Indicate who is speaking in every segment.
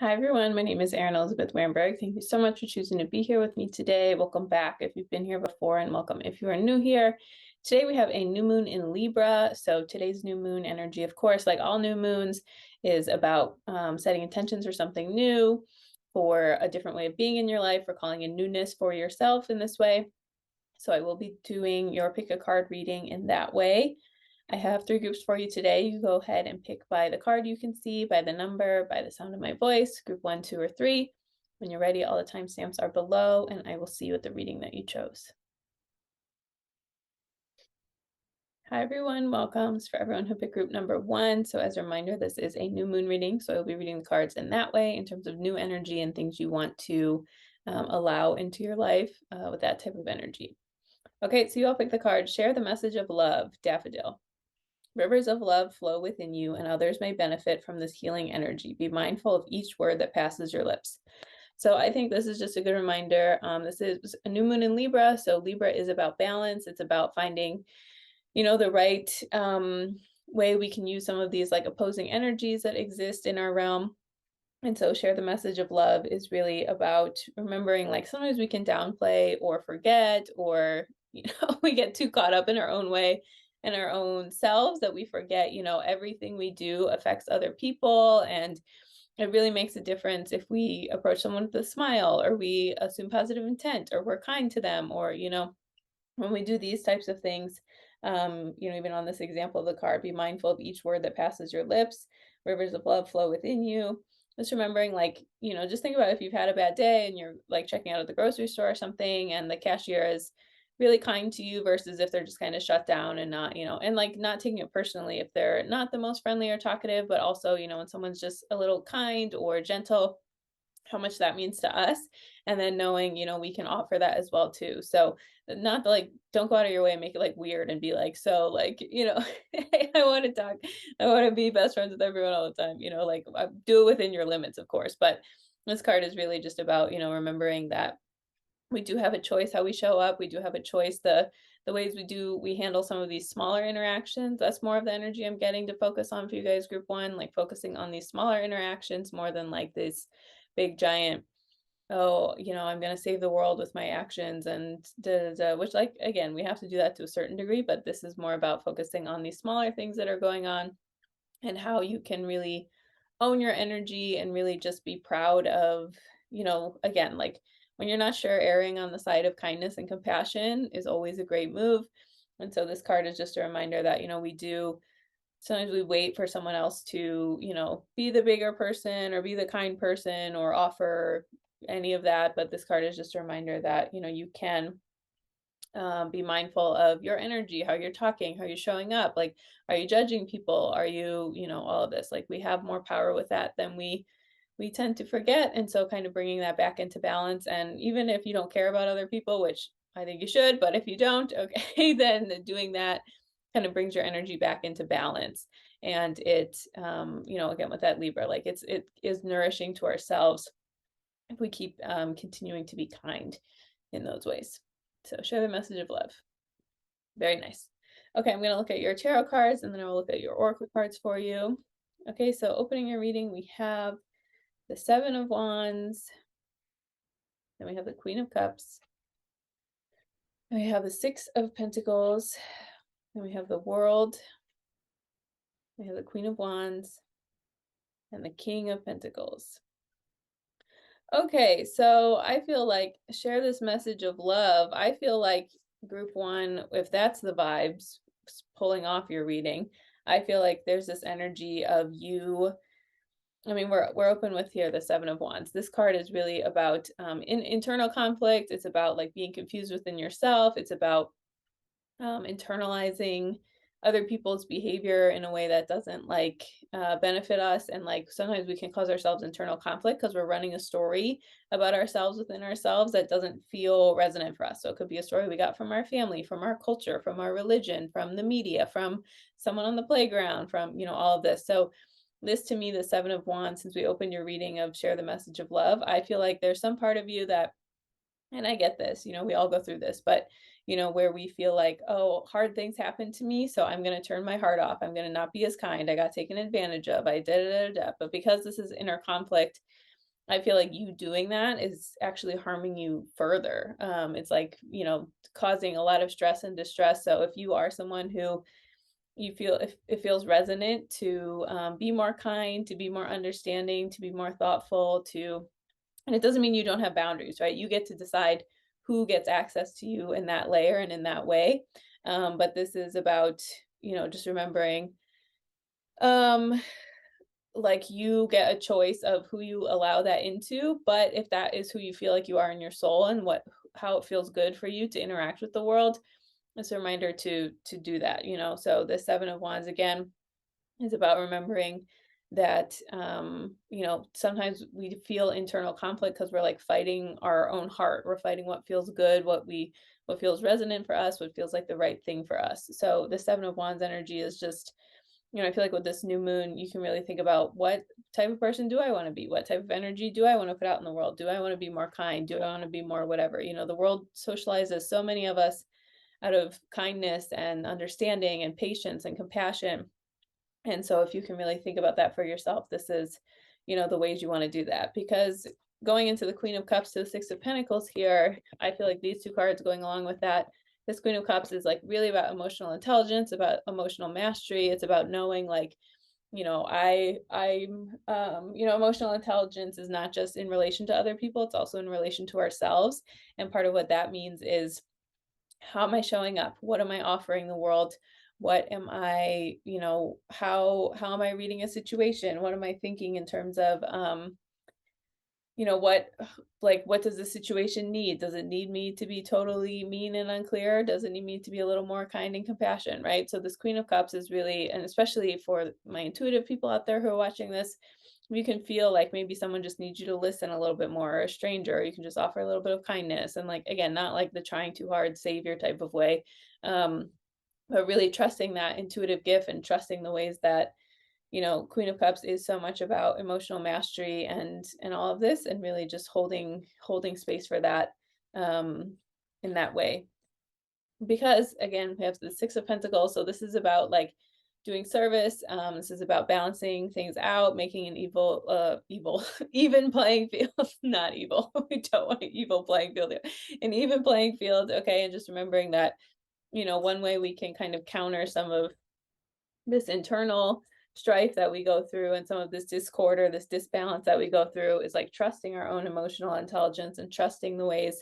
Speaker 1: Hi, everyone. My name is Erin Elizabeth Wamberg. Thank you so much for choosing to be here with me today. Welcome back if you've been here before, and welcome if you are new here. Today we have a new moon in Libra. So today's new moon energy, of course, like all new moons, is about setting intentions for something new, for a different way of being in your life, for calling in newness for yourself in this way. So I will be doing your pick a card reading in that way. I have 3 groups for you today. You go ahead and pick by the card you can see, by the number, by the sound of my voice, group 1, 2, or 3. When you're ready, all the timestamps are below, and I will see you at the reading that you chose. Hi, everyone. Welcome. For everyone who picked group number 1. So as a reminder, this is a new moon reading. So I will be reading the cards in that way in terms of new energy and things you want to allow into your life with that type of energy. Okay, so you all pick the card. Share the message of love, Daffodil. Rivers of love flow within you, and others may benefit from this healing energy. Be mindful of each word that passes your lips. So I think this is just a good reminder. This is a new moon in Libra. So Libra is about balance. It's about finding, the right way we can use some of these like opposing energies that exist in our realm. And so share the message of love is really about remembering, like, sometimes we can downplay or forget, or, we get too caught up in our own way and our own selves that we forget, everything we do affects other people. And it really makes a difference if we approach someone with a smile, or we assume positive intent, or we're kind to them, or, when we do these types of things, even on this example of the card, be mindful of each word that passes your lips. Rivers of love flow within you. Just remembering, like, just think about if you've had a bad day and you're like checking out at the grocery store or something, and the cashier is really kind to you versus if they're just kind of shut down and not, and like not taking it personally if they're not the most friendly or talkative, but also, when someone's just a little kind or gentle, how much that means to us. And then knowing, we can offer that as well too. So not to, like, don't go out of your way and make it like weird and be like, so like, hey, I want to talk, I want to be best friends with everyone all the time, like, do it within your limits, of course. But this card is really just about, remembering that we do have a choice how we show up. We do have a choice the ways we handle some of these smaller interactions. That's more of the energy I'm getting to focus on for you guys, group 1, like focusing on these smaller interactions more than like this big giant, oh, I'm going to save the world with my actions and which, like, again, we have to do that to a certain degree, but this is more about focusing on these smaller things that are going on, and how you can really own your energy and really just be proud of, again, like, when you're not sure, erring on the side of kindness and compassion is always a great move. And so this card is just a reminder that, we do sometimes we wait for someone else to, be the bigger person or be the kind person or offer any of that. But this card is just a reminder that, you can be mindful of your energy, how you're talking, how you're showing up. Like, are you judging people? Are you, all of this? Like, we have more power with that than we tend to forget. And so kind of bringing that back into balance. And even if you don't care about other people, which I think you should, but if you don't, okay, then doing that kind of brings your energy back into balance. And it, again, with that Libra, like, it is nourishing to ourselves if we keep continuing to be kind in those ways. So share the message of love. Very nice. Okay, I'm going to look at your tarot cards, and then I will look at your oracle cards for you. Okay, so opening your reading, we have the 7 of Wands, then we have the Queen of Cups, then we have the 6 of Pentacles, then we have the World, we have the Queen of Wands, and the King of Pentacles. Okay, so I feel like share this message of love. I feel like group 1, if that's the vibes pulling off your reading, I feel like there's this energy of you. I mean, we're open with here the 7 of Wands. This card is really about internal conflict. It's about like being confused within yourself. It's about internalizing other people's behavior in a way that doesn't like benefit us. And like sometimes we can cause ourselves internal conflict because we're running a story about ourselves within ourselves that doesn't feel resonant for us. So it could be a story we got from our family, from our culture, from our religion, from the media, from someone on the playground, from, all of this. So this, to me, the 7 of Wands, since we opened your reading of share the message of love, I feel like there's some part of you that, and I get this, we all go through this, but, where we feel like, oh, hard things happen to me, so I'm going to turn my heart off. I'm going to not be as kind. I got taken advantage of. I did it. But because this is inner conflict, I feel like you doing that is actually harming you further. It's like, causing a lot of stress and distress. So if you are someone who you feel, if it feels resonant to be more kind, to be more understanding, to be more thoughtful, and it doesn't mean you don't have boundaries, right? You get to decide who gets access to you in that layer and in that way. But this is about, just remembering, um, like you get a choice of who you allow that into. But if that is who you feel like you are in your soul and how it feels good for you to interact with the world, it's a reminder to do that. So the Seven of Wands again is about remembering that sometimes we feel internal conflict because we're like fighting our own heart. We're fighting what feels good, what feels resonant for us, what feels like the right thing for us. So the Seven of Wands energy is just, I feel like with this new moon, you can really think about, what type of person do I want to be? What type of energy do I want to put out in the world? Do I want to be more kind? Do I want to be more whatever? The world socializes so many of us out of kindness and understanding and patience and compassion. And so if you can really think about that for yourself, this is, the ways you want to do that. Because going into the Queen of Cups to the Six of Pentacles here, I feel like these two cards going along with that, this Queen of Cups is like really about emotional intelligence, about emotional mastery. It's about knowing, like, emotional intelligence is not just in relation to other people, it's also in relation to ourselves. And part of what that means is, how am I showing up? What am I offering the world? What am I, how am I reading a situation? What am I thinking in terms of, what, like, what does the situation need? Does it need me to be totally mean and unclear? Does it need me to be a little more kind and compassion, right? So this Queen of Cups is really, and especially for my intuitive people out there who are watching this, you can feel like maybe someone just needs you to listen a little bit more, or a stranger, you can just offer a little bit of kindness. And like, again, not like the trying too hard savior type of way, um, but really trusting that intuitive gift and trusting the ways that, Queen of Cups is so much about emotional mastery and all of this, and really just holding space for that, um, in that way. Because again, we have the Six of Pentacles, so this is about like doing service. This is about balancing things out, making an evil even playing field. Not evil. We don't want an evil playing field here. An even playing field, okay, and just remembering that, one way we can kind of counter some of this internal strife that we go through, and some of this discord or this disbalance that we go through, is like trusting our own emotional intelligence and trusting the ways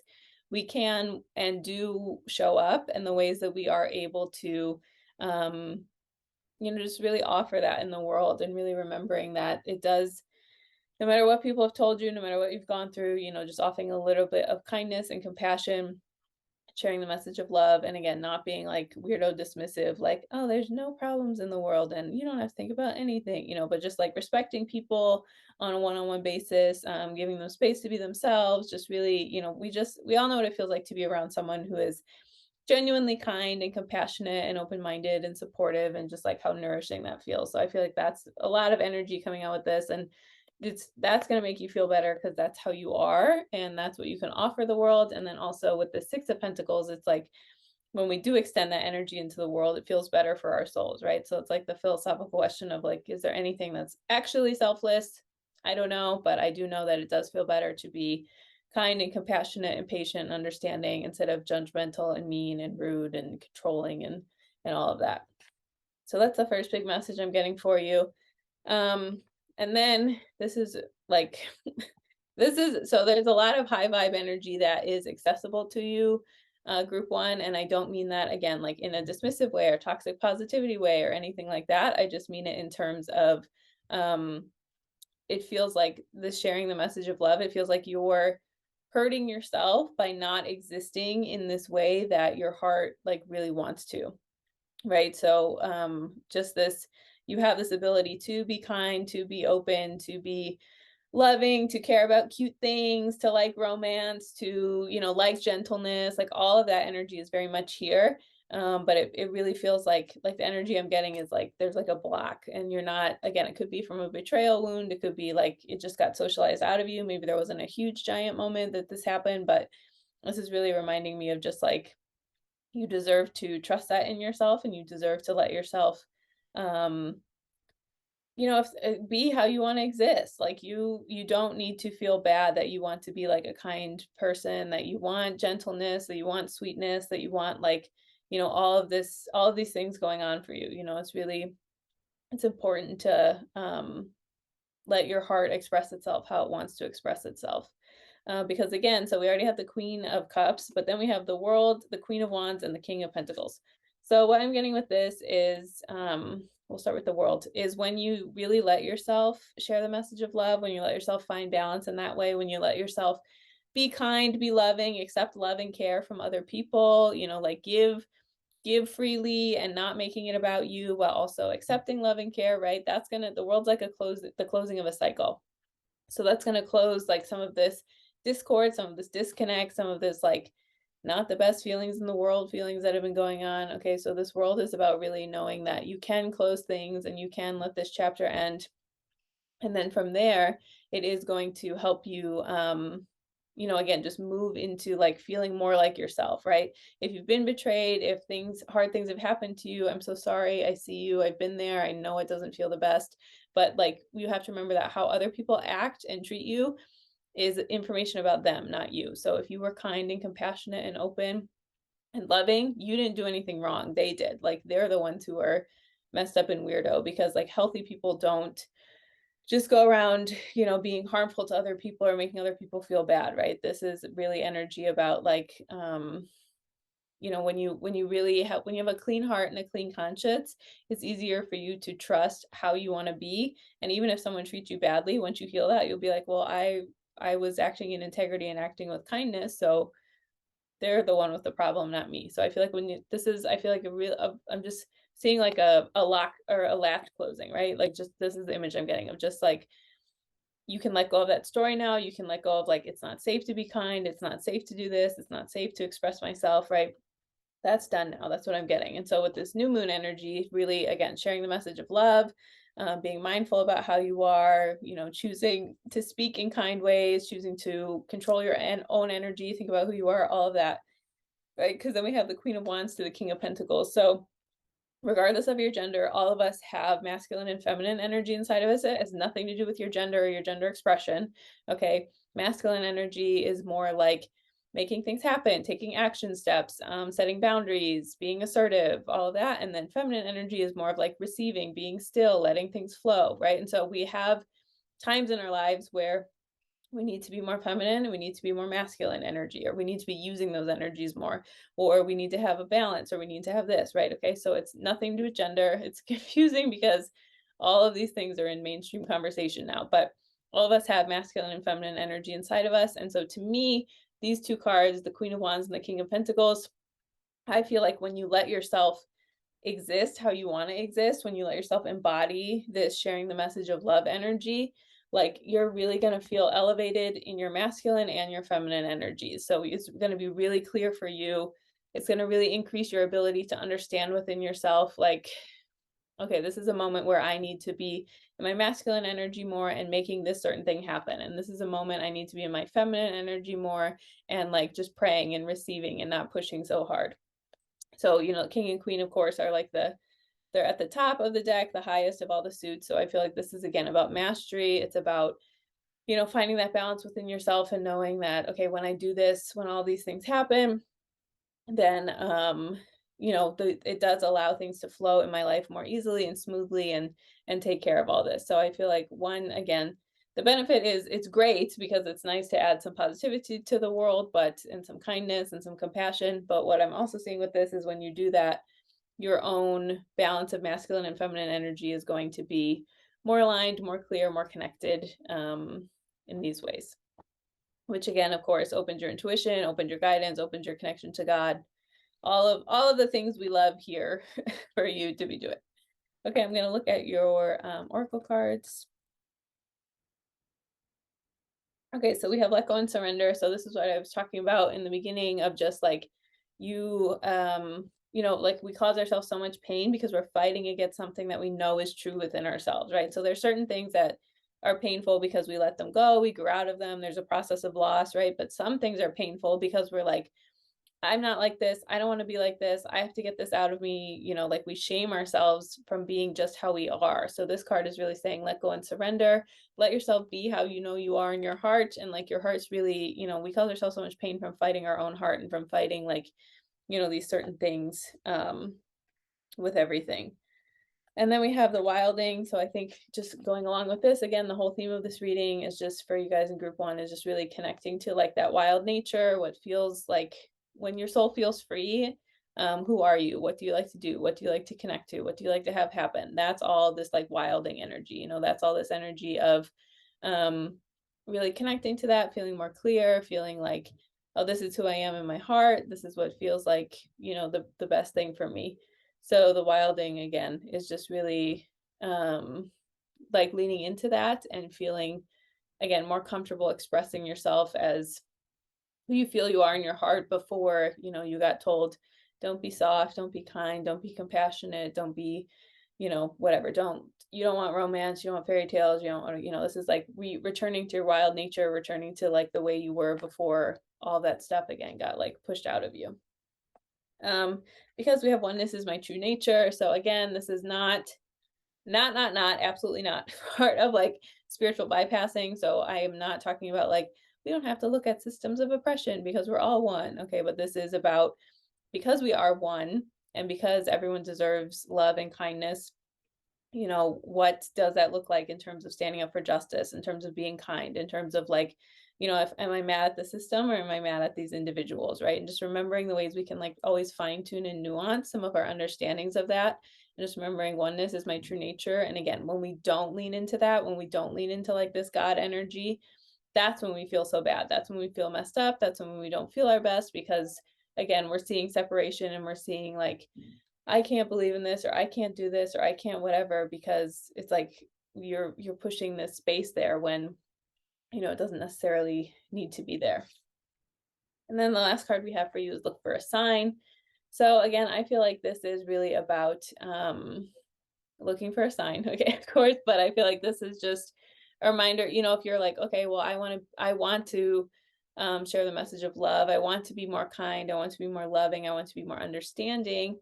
Speaker 1: we can and do show up, and the ways that we are able to, just really offer that in the world, and really remembering that it does, no matter what people have told you, no matter what you've gone through, just offering a little bit of kindness and compassion, sharing the message of love. And again, not being like weirdo dismissive, like, oh, there's no problems in the world and you don't have to think about anything, but just like respecting people on a one-on-one basis, giving them space to be themselves. Just really, we all know what it feels like to be around someone who is genuinely kind and compassionate and open-minded and supportive, and just like how nourishing that feels. So I feel like that's a lot of energy coming out with this, and that's going to make you feel better because that's how you are and that's what you can offer the world. And then also with the Six of Pentacles, it's like when we do extend that energy into the world, it feels better for our souls, right? So it's like the philosophical question of like, is there anything that's actually selfless? I don't know, but I do know that it does feel better to be kind and compassionate and patient and understanding, instead of judgmental and mean and rude and controlling and all of that. So that's the first big message I'm getting for you. And then this is like, so there's a lot of high vibe energy that is accessible to you, group one. And I don't mean that again, like in a dismissive way or toxic positivity way or anything like that. I just mean it in terms of, it feels like this sharing the message of love. It feels like you're hurting yourself by not existing in this way that your heart like really wants to. Right. So just this, you have this ability to be kind, to be open, to be loving, to care about cute things, to like romance, to, like gentleness, like all of that energy is very much here. But it really feels like the energy I'm getting is like there's like a block, and you're not, again, it could be from a betrayal wound, it could be like it just got socialized out of you. Maybe there wasn't a huge giant moment that this happened, but this is really reminding me of just like, you deserve to trust that in yourself, and you deserve to let yourself, um if be how you want to exist. Like you don't need to feel bad that you want to be like a kind person, that you want gentleness, that you want sweetness, that you want like, all of these things going on for you. It's important to let your heart express itself how it wants to express itself. Because again, so we already have the Queen of Cups, but then we have the World, the Queen of Wands, and the King of Pentacles. So what I'm getting with this is, we'll start with the World, is when you really let yourself share the message of love, when you let yourself find balance in that way, when you let yourself be kind, be loving, accept love and care from other people, like give freely and not making it about you while also accepting love and care, right? The world's like the closing of a cycle. So that's going to close like some of this discord, some of this disconnect, some of this like not the best feelings in the world, feelings that have been going on. Okay, so this world is about really knowing that you can close things and you can let this chapter end. And then from there, it is going to help you, again, just move into like feeling more like yourself, right? If you've been betrayed, if hard things have happened to you, I'm so sorry. I see you. I've been there. I know it doesn't feel the best, but like you have to remember that how other people act and treat you is information about them, not you. So if you were kind and compassionate and open and loving, you didn't do anything wrong. They did. Like they're the ones who are messed up and weirdo, because like healthy people don't just go around, being harmful to other people or making other people feel bad, right? This is really energy about like, when you have a clean heart and a clean conscience, it's easier for you to trust how you want to be. And even if someone treats you badly, once you heal that, you'll be like, well, I was acting in integrity and acting with kindness, so they're the one with the problem, not me. So I feel like I feel like I'm just seeing like a lock or a latch closing, right? Like just this is the image I'm getting of just like you can let go of that story now. You can let go of like, it's not safe to be kind. It's not safe to do this. It's not safe to express myself, right? That's done now. That's what I'm getting. And so with this new moon energy, really, again, sharing the message of love, being mindful about how you are, choosing to speak in kind ways, choosing to control your own energy, think about who you are, all of that, right? Because then we have the Queen of Wands to the King of Pentacles. So regardless of your gender, all of us have masculine and feminine energy inside of us. It has nothing to do with your gender or your gender expression. Okay. Masculine energy is more like making things happen, taking action steps, setting boundaries, being assertive, all of that. And then feminine energy is more of like receiving, being still, letting things flow, right? And so we have times in our lives where we need to be more feminine and we need to be more masculine energy, or we need to be using those energies more, or we need to have a balance, or we need to have this, right? Okay, so it's nothing to do with gender. It's confusing because all of these things are in mainstream conversation now, but all of us have masculine and feminine energy inside of us. And so to me, these two cards, the Queen of Wands and the King of Pentacles, I feel like when you let yourself exist how you want to exist, when you let yourself embody this sharing the message of love energy, like you're really going to feel elevated in your masculine and your feminine energies. So it's going to be really clear for you. It's going to really increase your ability to understand within yourself, like, okay, this is a moment where I need to be in my masculine energy more and making this certain thing happen. And this is a moment I need to be in my feminine energy more and like just praying and receiving and not pushing so hard. So, King and Queen, of course, are like they're at the top of the deck, the highest of all the suits. So I feel like this is again about mastery. It's about, finding that balance within yourself and knowing that, okay, when I do this, when all these things happen, then it does allow things to flow in my life more easily and smoothly and take care of all this. So I feel like again, the benefit is it's great because it's nice to add some positivity to the world, and some kindness and some compassion. But what I'm also seeing with this is when you do that, your own balance of masculine and feminine energy is going to be more aligned, more clear, more connected in these ways. Which again, of course, opens your intuition, opens your guidance, opens your connection to God. All of the things we love here for you to be doing. Okay, I'm going to look at your oracle cards. Okay, so we have let go and surrender. So this is what I was talking about in the beginning of just like like we cause ourselves so much pain because we're fighting against something that we know is true within ourselves, right? So there's certain things that are painful because we let them go, we grew out of them. There's a process of loss, right? But some things are painful because we're like, I'm not like this. I don't want to be like this. I have to get this out of me. Like we shame ourselves from being just how we are. So this card is really saying, let go and surrender. Let yourself be how you know you are in your heart. And like your heart's really, we cause ourselves so much pain from fighting our own heart and from fighting like, these certain things with everything. And then we have the wilding. So I think just going along with this, again, the whole theme of this reading is just for you guys in group one is just really connecting to like that wild nature, what feels like when your soul feels free. Who are you? What do you like to do? What do you like to connect to? What do you like to have happen? That's all this like wilding energy, that's all this energy of um, really connecting to that, feeling more clear, feeling like, oh, this is who I am in my heart. This is what feels like, the best thing for me. So the wilding again is just really like leaning into that and feeling again more comfortable expressing yourself as who you feel you are in your heart before, you got told, don't be soft, don't be kind, don't be compassionate, don't be, whatever. You don't want romance, you don't want fairy tales, you don't want to, this is like returning to your wild nature, returning to like the way you were before all that stuff again got like pushed out of you. Because we have oneness is my true nature. So again, this is not, absolutely not part of like spiritual bypassing. So I am not talking about like, we don't have to look at systems of oppression because we're all one. Okay. But this is about because we are one and because everyone deserves love and kindness, what does that look like in terms of standing up for justice, in terms of being kind, in terms of like, if am I mad at the system or am I mad at these individuals, right? And just remembering the ways we can like always fine tune and nuance some of our understandings of that. And just remembering oneness is my true nature. And again, when we don't lean into that, when we don't lean into like this God energy, that's when we feel so bad. That's when we feel messed up. That's when we don't feel our best because again, we're seeing separation and we're seeing like, I can't believe in this or I can't do this or I can't whatever because it's like you're pushing this space there when it doesn't necessarily need to be there. And then the last card we have for you is look for a sign. So again, I feel like this is really about looking for a sign. Okay, of course, but I feel like this is just a reminder, if you're like, okay, well, I want to share the message of love. I want to be more kind. I want to be more loving. I want to be more understanding.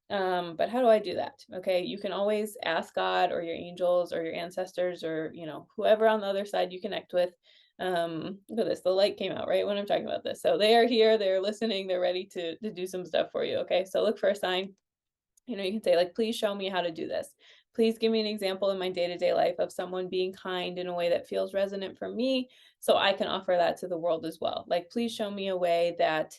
Speaker 1: But how do I do that? Okay, you can always ask God or your angels or your ancestors or whoever on the other side you connect with. Look at this, the light came out right when I'm talking about this. So they are here, they're listening, they're ready to do some stuff for you. Okay, so look for a sign. You can say like, please show me how to do this. Please give me an example in my day-to-day life of someone being kind in a way that feels resonant for me so I can offer that to the world as well. Like, please show me a way that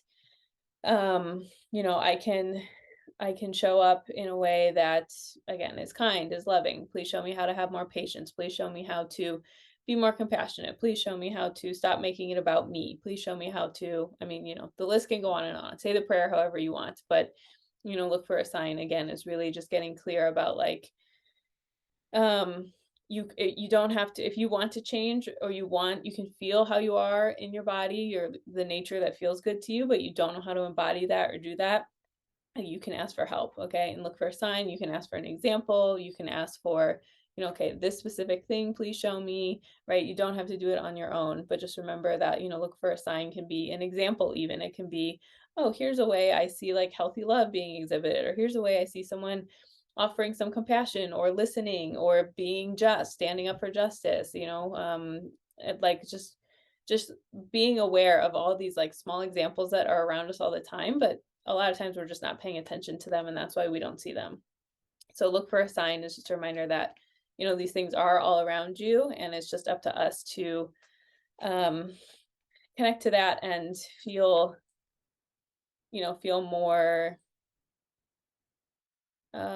Speaker 1: I can show up in a way that again is kind, is loving. Please show me how to have more patience. Please show me how to be more compassionate. Please show me how to stop making it about me. Please show me how to, the list can go on and on. Say the prayer however you want, but look for a sign again is really just getting clear about like you don't have to, if you want to change or you can feel how you are in your body, you're the nature that feels good to you, but you don't know how to embody that or do that, you can ask for help. Okay, and look for a sign. You can ask for an example. You can ask for okay, this specific thing, please show me, right? You don't have to do it on your own, but just remember that look for a sign can be an example. Even it can be, oh, here's a way I see like healthy love being exhibited, or here's a way I see someone offering some compassion or listening or being just, standing up for justice, like just being aware of all these like small examples that are around us all the time, but a lot of times we're just not paying attention to them and that's why we don't see them. So look for a sign is just a reminder that these things are all around you and it's just up to us to connect to that and feel more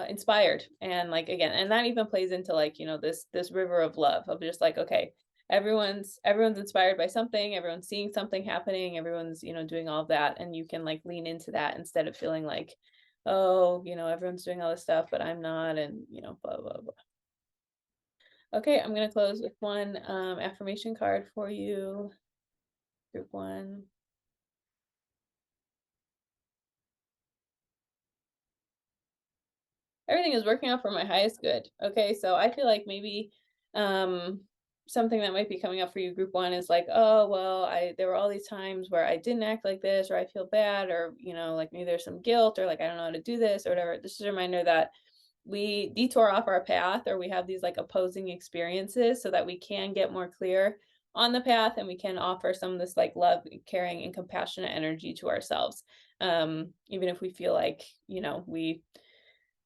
Speaker 1: inspired. And like again, and that even plays into like this river of love of just like, okay, everyone's inspired by something, everyone's seeing something happening, everyone's doing all of that, and you can like lean into that instead of feeling like, oh, everyone's doing all this stuff but I'm not, and blah blah blah. Okay, I'm gonna close with one affirmation card for you, group one. Everything is working out for my highest good. Okay, so I feel like maybe something that might be coming up for you, group one, is like, oh, well, there were all these times where I didn't act like this, or I feel bad, or, like maybe there's some guilt, or like, I don't know how to do this, or whatever. This is a reminder that we detour off our path, or we have these like opposing experiences so that we can get more clear on the path, and we can offer some of this like love, caring, and compassionate energy to ourselves. Even if we feel like,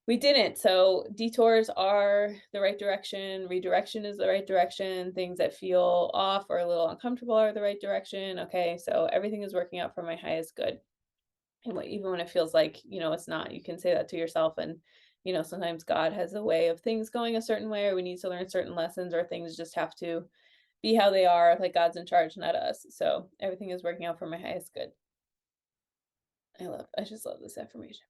Speaker 1: we didn't. So detours are the right direction. Redirection is the right direction. Things that feel off or a little uncomfortable are the right direction. Okay. So everything is working out for my highest good. And even when it feels like, it's not, you can say that to yourself. And, sometimes God has a way of things going a certain way, or we need to learn certain lessons, or things just have to be how they are. Like God's in charge, not us. So everything is working out for my highest good. I just love this affirmation.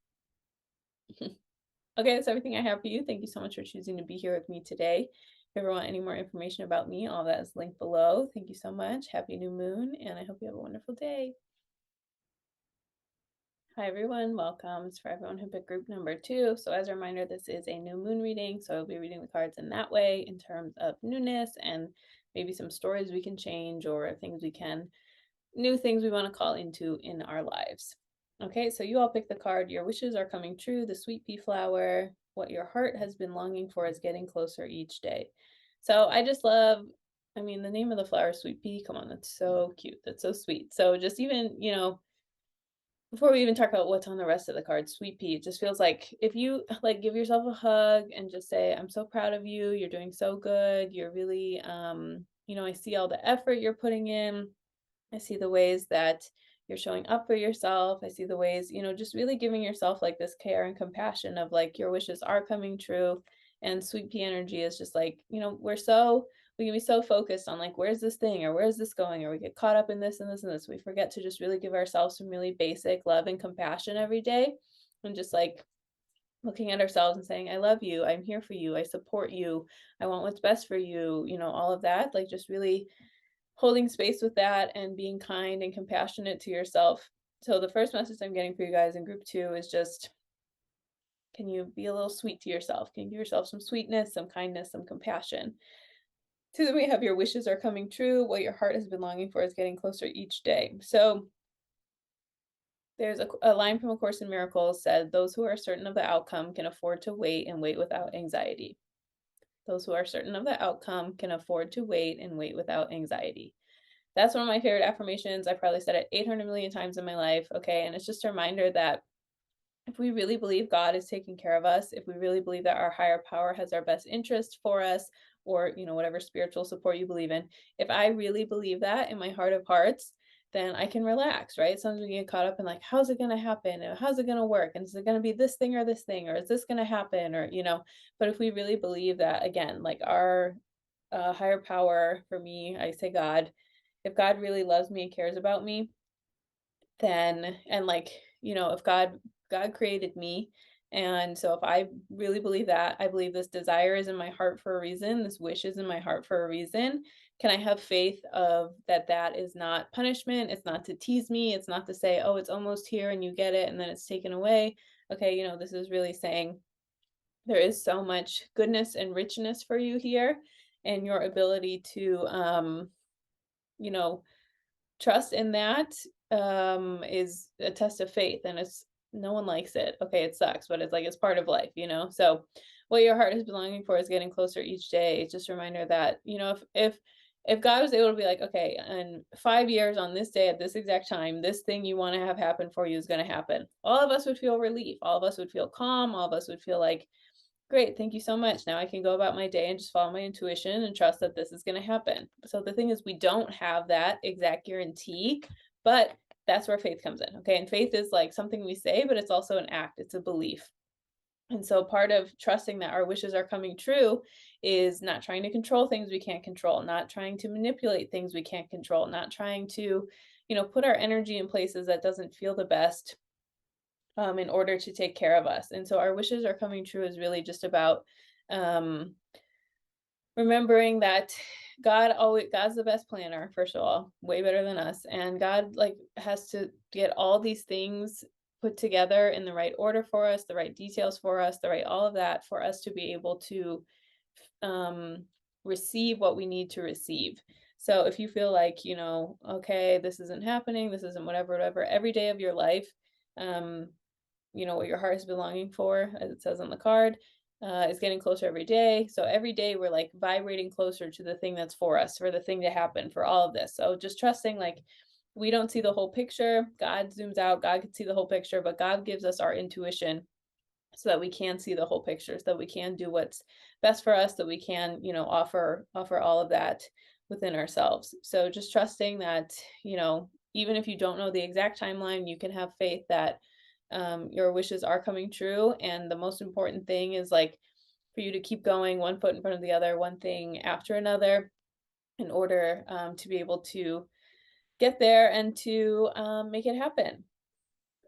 Speaker 1: Okay, that's everything I have for you. Thank you so much for choosing to be here with me today. If you ever want any more information about me, all that is linked below. Thank you so much. Happy new moon, and I hope you have a wonderful day. Hi, everyone. Welcome. It's for everyone who picked group number 2. So as a reminder, this is a new moon reading. So I'll be reading the cards in that way in terms of newness and maybe some stories we can change, or new things we want to call into in our lives. Okay, so you all pick the card. Your wishes are coming true. The sweet pea flower. What your heart has been longing for is getting closer each day. So I just love, the name of the flower, sweet pea. Come on, that's so cute. That's so sweet. So just even, before we even talk about what's on the rest of the card, sweet pea, it just feels like if you like give yourself a hug and just say, I'm so proud of you. You're doing so good. You're really, I see all the effort you're putting in. I see the ways that you're showing up for yourself. I see the ways, just really giving yourself like this care and compassion of like your wishes are coming true. And sweet pea energy is just like, we can be so focused on like, where's this thing, or where's this going? Or we get caught up in this and this and this. We forget to just really give ourselves some really basic love and compassion every day. And just like looking at ourselves and saying, I love you. I'm here for you. I support you. I want what's best for you. All of that, like just really holding space with that and being kind and compassionate to yourself. So the first message I'm getting for you guys in group 2 is just, can you be a little sweet to yourself? Can you give yourself some sweetness, some kindness, some compassion? So that we have your wishes are coming true. What your heart has been longing for is getting closer each day. So there's a line from A Course in Miracles said, those who are certain of the outcome can afford to wait and wait without anxiety. Those who are certain of the outcome can afford to wait and wait without anxiety. That's one of my favorite affirmations. I probably said it 800 million times in my life. Okay. And it's just a reminder that if we really believe God is taking care of us, if we really believe that our higher power has our best interest for us, or, whatever spiritual support you believe in, if I really believe that in my heart of hearts, then I can relax, right? Sometimes we get caught up in like, how's it going to happen? And how's it going to work? And is it going to be this thing or this thing? Or is this going to happen? Or, but if we really believe that, again, like our higher power, for me, I say God, if God really loves me and cares about me, then, and like, if God created me, and so if I really believe that, I believe this desire is in my heart for a reason, this wish is in my heart for a reason, can I have faith of that is not punishment, it's not to tease me, it's not to say, oh, it's almost here and you get it and then it's taken away. Okay, this is really saying there is so much goodness and richness for you here, and your ability to you know trust in that is a test of faith, and it's, no one likes it. Okay, it sucks, but it's like it's part of life. So what your heart has been longing for is getting closer each day. It's just a reminder that, if God was able to be like, okay, in 5 years on this day at this exact time, this thing you want to have happen for you is going to happen, all of us would feel relief. All of us would feel calm. All of us would feel like, great, thank you so much. Now I can go about my day and just follow my intuition and trust that this is going to happen. So the thing is, we don't have that exact guarantee, but that's where faith comes in. Okay. And faith is like something we say, but it's also an act, it's a belief. And so part of trusting that our wishes are coming true is not trying to control things we can't control, not trying to manipulate things we can't control, not trying to, put our energy in places that doesn't feel the best, in order to take care of us. And so our wishes are coming true is really just about um, remembering that God's the best planner, first of all, way better than us. And God like has to get all these things put together in the right order for us, the right details for us, the right all of that for us to be able to um receive what we need to receive. So if you feel like, okay, this isn't happening, this isn't whatever, whatever, every day of your life, um, what your heart is belonging for, as it says on the card, is getting closer every day. So every day we're like vibrating closer to the thing that's for us, for the thing to happen, for all of this. So just trusting, like, we don't see the whole picture. God zooms out, God can see the whole picture, but God gives us our intuition so that we can see the whole picture, so that we can do what's best for us, that we can, offer all of that within ourselves. So just trusting that, even if you don't know the exact timeline, you can have faith that your wishes are coming true. And the most important thing is, like, for you to keep going one foot in front of the other, one thing after another, in order to be able to get there and to make it happen.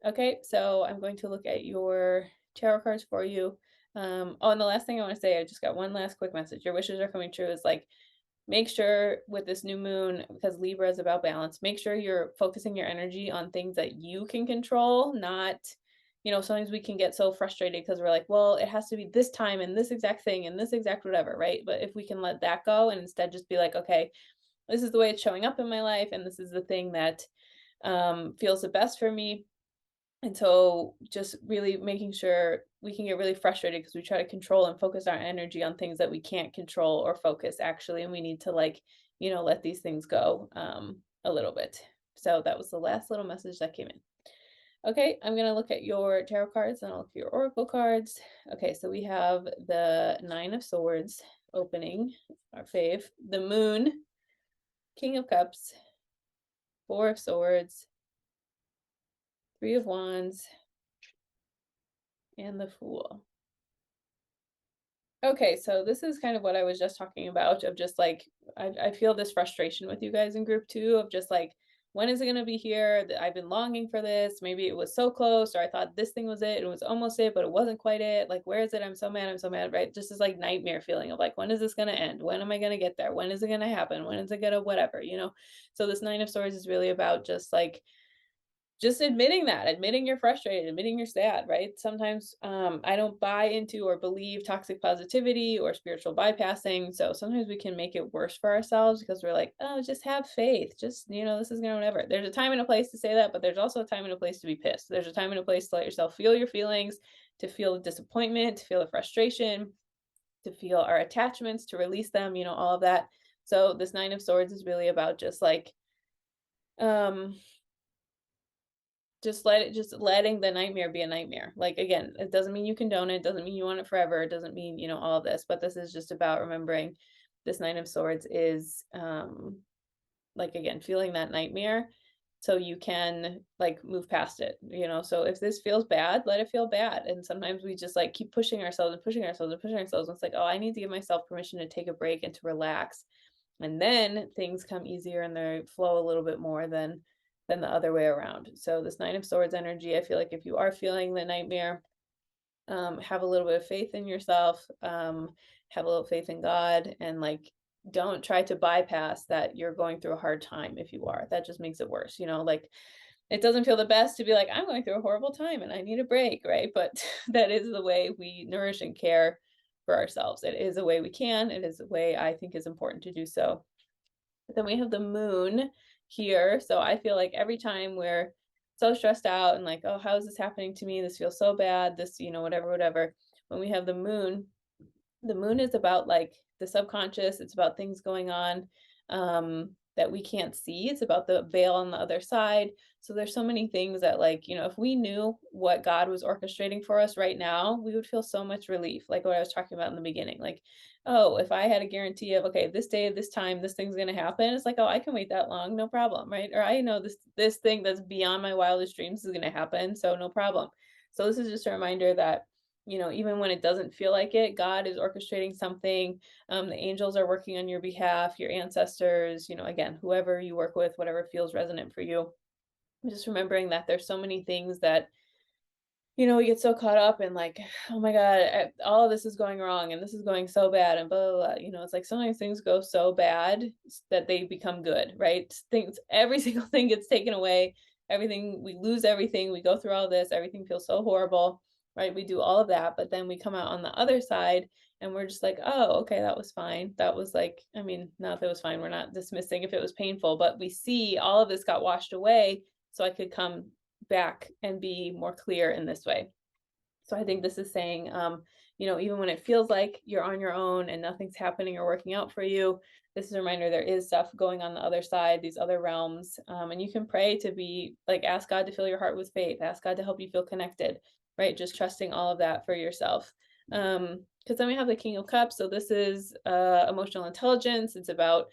Speaker 1: Okay, so I'm going to look at your tarot cards for you. Oh, and the last thing I want to say, I just got one last quick message. Your wishes are coming true is, like, make sure with this new moon, because Libra is about balance, make sure you're focusing your energy on things that you can control, not, sometimes we can get so frustrated because we're like, well, it has to be this time and this exact thing and this exact whatever, right? But if we can let that go and instead just be like, okay, this is the way it's showing up in my life, and this is the thing that feels the best for me. And so just really making sure, we can get really frustrated because we try to control and focus our energy on things that we can't control or focus, actually. And we need to, like, let these things go a little bit. So that was the last little message that came in. Okay, I'm going to look at your tarot cards and I'll look at your oracle cards. Okay, so we have the Nine of Swords opening, our fave, the Moon, King of Cups, Four of Swords, Three of Wands, and the Fool. Okay, so this is kind of what I was just talking about, of just like, I feel this frustration with you guys in group 2 of just like, when is it going to be here? I've been longing for this. Maybe it was so close, or I thought this thing was it. It was almost it, but it wasn't quite it. Like, where is it? I'm so mad. I'm so mad, right? Just this like nightmare feeling of like, when is this going to end? When am I going to get there? When is it going to happen? When is it going to whatever, So this Nine of Swords is really about just admitting you're frustrated, admitting you're sad, right? Sometimes I don't buy into or believe toxic positivity or spiritual bypassing. So sometimes we can make it worse for ourselves because we're like, oh, just have faith. Just, this is going to whatever. There's a time and a place to say that, but there's also a time and a place to be pissed. There's a time and a place to let yourself feel your feelings, to feel the disappointment, to feel the frustration, to feel our attachments, to release them, all of that. So this Nine of Swords is really about just like, just letting the nightmare be a nightmare. Like, again, it doesn't mean you condone it, doesn't mean you want it forever, it doesn't mean, all of this, but this is just about remembering this Nine of Swords is like, again, feeling that nightmare so you can like move past it, so if this feels bad, let it feel bad. And sometimes we just like keep pushing ourselves and pushing ourselves and pushing ourselves, and it's like, oh, I need to give myself permission to take a break and to relax, and then things come easier and they flow a little bit more than the other way around. So this Nine of Swords energy, I feel like if you are feeling the nightmare, have a little bit of faith in yourself, have a little faith in God, and like, don't try to bypass that you're going through a hard time. If you are, that just makes it worse. Like, it doesn't feel the best to be like, I'm going through a horrible time and I need a break, right? But that is the way we nourish and care for ourselves. It is a way we can. It is a way I think is important to do so. But then we have the Moon here. So I feel like every time we're so stressed out and like, oh, how is this happening to me? This feels so bad. This, whatever, whatever. When we have the Moon is about like the subconscious. It's about things going on that we can't see. It's about the veil on the other side. So there's so many things that, like, if we knew what God was orchestrating for us right now, we would feel so much relief. Like what I was talking about in the beginning. Like, oh, if I had a guarantee of, okay, this day, this time, this thing's going to happen. It's like, oh, I can wait that long. No problem. Right. Or I know this thing that's beyond my wildest dreams is going to happen. So no problem. So this is just a reminder that, even when it doesn't feel like it, God is orchestrating something. The angels are working on your behalf, your ancestors, again, whoever you work with, whatever feels resonant for you. Just remembering that there's so many things that, we get so caught up in like, oh my God, all of this is going wrong and this is going so bad and blah, blah, blah. It's like sometimes things go so bad that they become good, right? Every single thing gets taken away. Everything, we lose everything. We go through all this. Everything feels so horrible, right? We do all of that, but then we come out on the other side and we're just like, oh, okay, that was fine. That was like, I mean, not that it was fine. We're not dismissing if it was painful, but we see all of this got washed away so I could come back and be more clear in this way. So I think this is saying, even when it feels like you're on your own and nothing's happening or working out for you, this is a reminder there is stuff going on the other side, these other realms. And you can pray to be like, ask God to fill your heart with faith, ask God to help you feel connected, right? Just trusting all of that for yourself. Because then we have the King of Cups. So this is emotional intelligence. It's about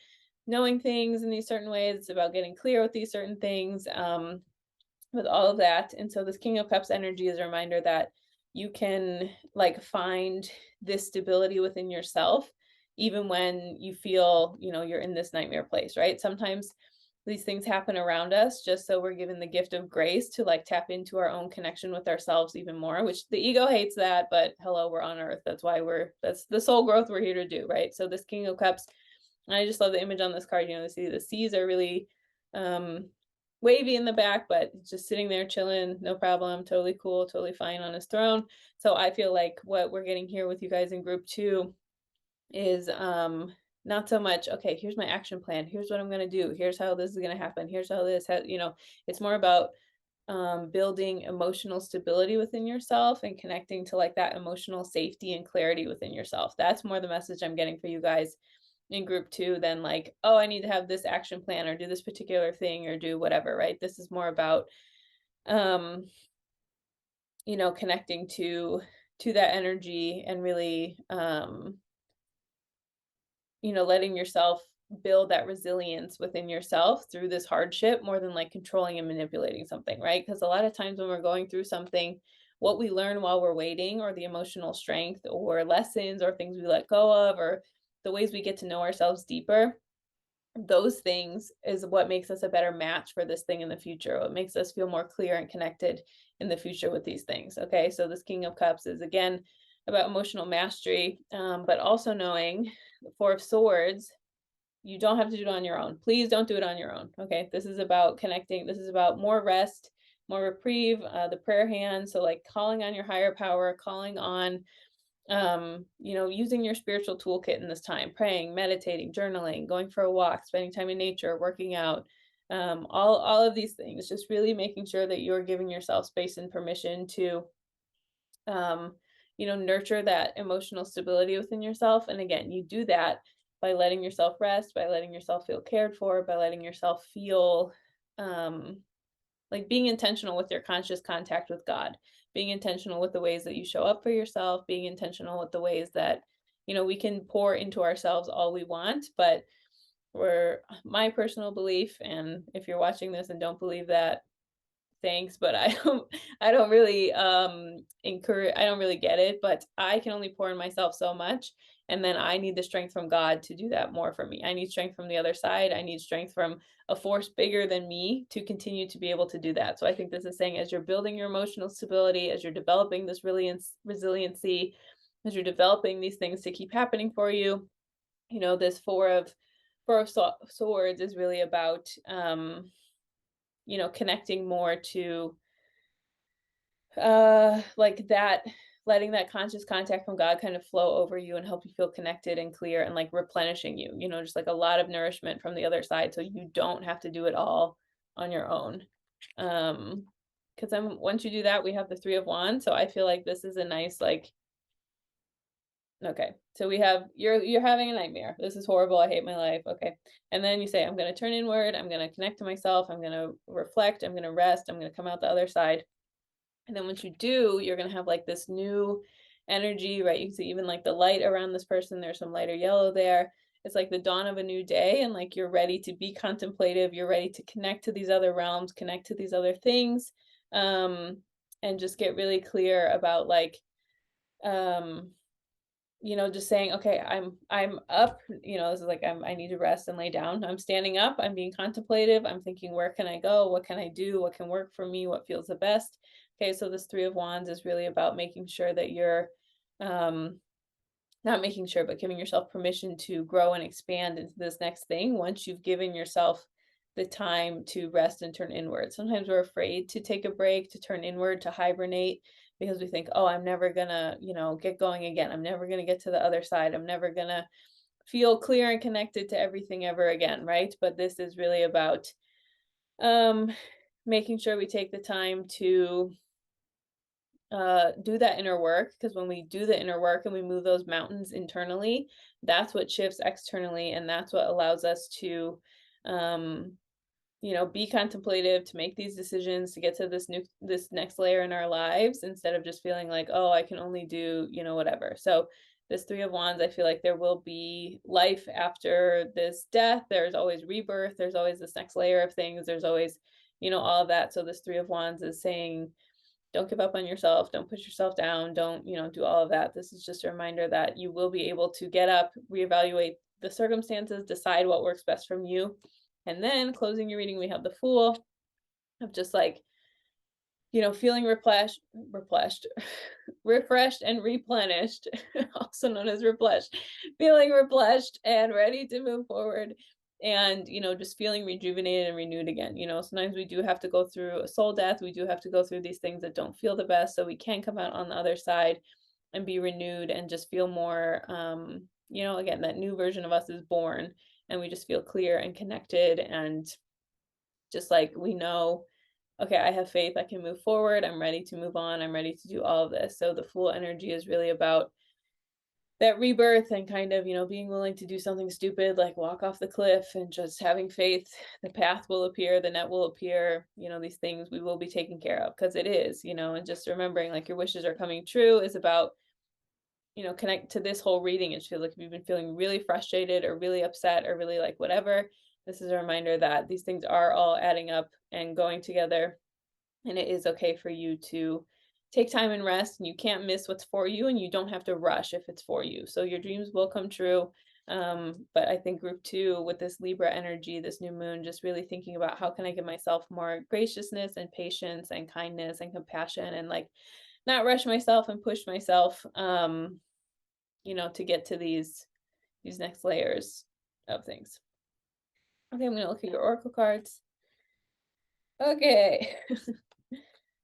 Speaker 1: knowing things in these certain ways. It's about getting clear with these certain things. With all of that. And so this King of Cups energy is a reminder that you can like find this stability within yourself, even when you feel, you're in this nightmare place, right? Sometimes these things happen around us just so we're given the gift of grace to like tap into our own connection with ourselves even more, which the ego hates that, but hello, we're on earth. That's why that's the soul growth we're here to do, right? So this King of Cups, I just love the image on this card. The seas are really wavy in the back, but just sitting there chilling, no problem, totally cool, totally fine on his throne. So I feel like what we're getting here with you guys in group 2 is not so much, okay, here's my action plan, here's what I'm going to do, here's how this is going to happen, here's how this has, it's more about building emotional stability within yourself and connecting to like that emotional safety and clarity within yourself. That's more the message I'm getting for you guys in group 2 than like, oh, I need to have this action plan or do this particular thing or do whatever, right? This is more about connecting to that energy and really letting yourself build that resilience within yourself through this hardship more than like controlling and manipulating something, right? Because a lot of times when we're going through something, what we learn while we're waiting, or the emotional strength or lessons or things we let go of, or the ways we get to know ourselves deeper, those things is what makes us a better match for this thing in the future. It makes us feel more clear and connected in the future with these things. Okay, so this King of Cups is again about emotional mastery, but also knowing the Four of Swords, you don't have to do it on your own. Please don't do it on your own. Okay, this is about connecting. This is about more rest, more reprieve, the prayer hand. So like calling on your higher power, calling on using your spiritual toolkit in this time, praying, meditating, journaling, going for a walk, spending time in nature, working out, all of these things, just really making sure that you're giving yourself space and permission to nurture that emotional stability within yourself. And again, you do that by letting yourself rest, by letting yourself feel cared for, by letting yourself feel like being intentional with your conscious contact with God, being intentional with the ways that you show up for yourself, being intentional with the ways that, we can pour into ourselves all we want, but my personal belief, and if you're watching this and don't believe that, thanks, but I don't really encourage, I don't really get it, but I can only pour in myself so much, and then I need the strength from God to do that more for me. I need strength from the other side. I need strength from a force bigger than me to continue to be able to do that. So I think this is saying, as you're building your emotional stability, as you're developing this resiliency, as you're developing these things to keep happening for you, this four of swords is really about connecting more to like that, letting that conscious contact from God kind of flow over you and help you feel connected and clear, and like replenishing you, just like a lot of nourishment from the other side, so you don't have to do it all on your own. Because then once you do that, we have the Three of Wands. So I feel like this is a nice like, okay, so we have, you're having a nightmare, this is horrible, I hate my life, okay, and then you say, I'm going to turn inward, I'm going to connect to myself, I'm going to reflect, I'm going to rest, I'm going to come out the other side. And then once you do, you're going to have like this new energy, right? You can see even like the light around this person, there's some lighter yellow there. It's like the dawn of a new day, and like you're ready to be contemplative, you're ready to connect to these other realms, connect to these other things, and just get really clear about like just saying, okay, I'm up, this is like, I need to rest and lay down. I'm standing up, I'm being contemplative, I'm thinking, where can I go? What can I do? What can work for me? What feels the best? Okay, so this Three of Wands is really about making sure that you're, not making sure, but giving yourself permission to grow and expand into this next thing once you've given yourself the time to rest and turn inward. Sometimes we're afraid to take a break, to turn inward, to hibernate, because we think, oh, I'm never gonna, get going again. I'm never gonna get to the other side. I'm never gonna feel clear and connected to everything ever again, right? But this is really about um making sure we take the time to do that inner work, because when we do the inner work and we move those mountains internally, that's what shifts externally, and that's what allows us to um be contemplative, to make these decisions, to get to this next layer in our lives, instead of just feeling like, oh, I can only do, whatever. So this Three of Wands, I feel like there will be life after this death. There's always rebirth. There's always this next layer of things. There's always, all of that. So this Three of Wands is saying, don't give up on yourself. Don't push yourself down. Don't, do all of that. This is just a reminder that you will be able to get up, reevaluate the circumstances, decide what works best from you. And then closing your reading, we have the Fool, of just like, feeling refreshed and replenished, also known as replenished, feeling replenished and ready to move forward. And, just feeling rejuvenated and renewed again. Sometimes we do have to go through a soul death. We do have to go through these things that don't feel the best, so we can come out on the other side and be renewed and just feel more, again, that new version of us is born, and we just feel clear and connected, and just like we know, okay, I have faith, I can move forward, I'm ready to move on, I'm ready to do all of this. So the Fool energy is really about that rebirth, and kind of, being willing to do something stupid like walk off the cliff, and just having faith the path will appear, the net will appear, these things we will be taken care of, because it is, and just remembering like your wishes are coming true is about, connect to this whole reading. It feels like if you've been feeling really frustrated or really upset or really like whatever, this is a reminder that these things are all adding up and going together, and it is okay for you to take time and rest, and you can't miss what's for you, and you don't have to rush if it's for you. So your dreams will come true. But I think group 2 with this Libra energy, this new moon, just really thinking about how can I give myself more graciousness and patience and kindness and compassion, and like not rush myself and push myself, to get to these next layers of things. Okay, I'm gonna look at your oracle cards. Okay.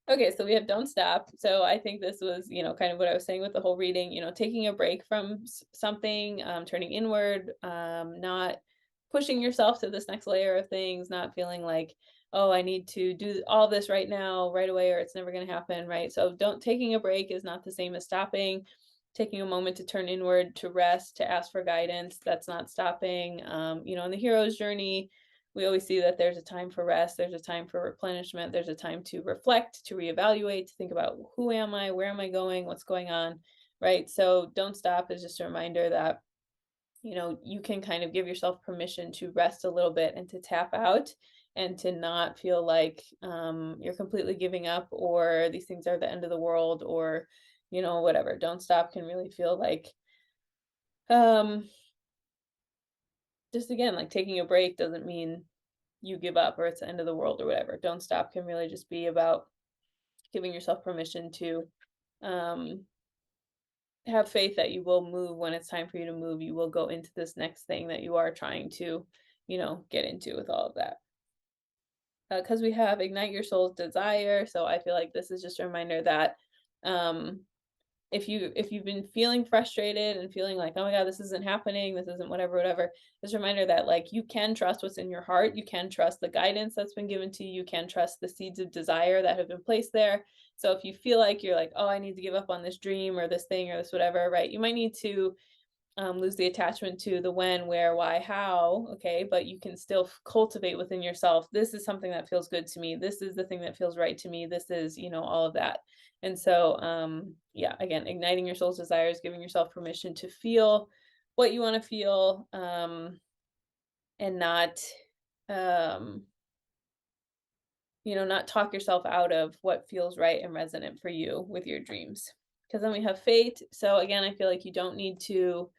Speaker 1: Okay, so we have don't stop. So I think this was, kind of what I was saying with the whole reading, taking a break from something, turning inward, not pushing yourself to this next layer of things, not feeling like, oh, I need to do all this right now, right away, or it's never going to happen, right? So taking a break is not the same as stopping. Taking a moment to turn inward, to rest, to ask for guidance, that's not stopping. In the hero's journey, we always see that there's a time for rest, there's a time for replenishment, there's a time to reflect, to reevaluate, to think about who am I, where am I going, what's going on, right? So don't stop is just a reminder that, you can kind of give yourself permission to rest a little bit and to tap out, and to not feel like you're completely giving up, or these things are the end of the world, or, whatever. Don't stop can really feel like, um, just again, like taking a break doesn't mean you give up or it's the end of the world or whatever. Don't stop can really just be about giving yourself permission to um, have faith that you will move when it's time for you to move. You will go into this next thing that you are trying to, get into with all of that. Because we have ignite your soul's desire. So I feel like this is just a reminder that um, if you've been feeling frustrated and feeling like, oh my god, this isn't happening, this isn't whatever, just a reminder that like you can trust what's in your heart, you can trust the guidance that's been given to you, you can trust the seeds of desire that have been placed there. So if you feel like you're like, oh, I need to give up on this dream or this thing or this whatever, right, you might need to lose the attachment to the when, where, why, how, okay, but you can still cultivate within yourself, this is something that feels good to me, this is the thing that feels right to me, this is, all of that. And so yeah, again, igniting your soul's desires, giving yourself permission to feel what you want to feel, and not not talk yourself out of what feels right and resonant for you with your dreams. Because then we have fate. So again, I feel like you don't need to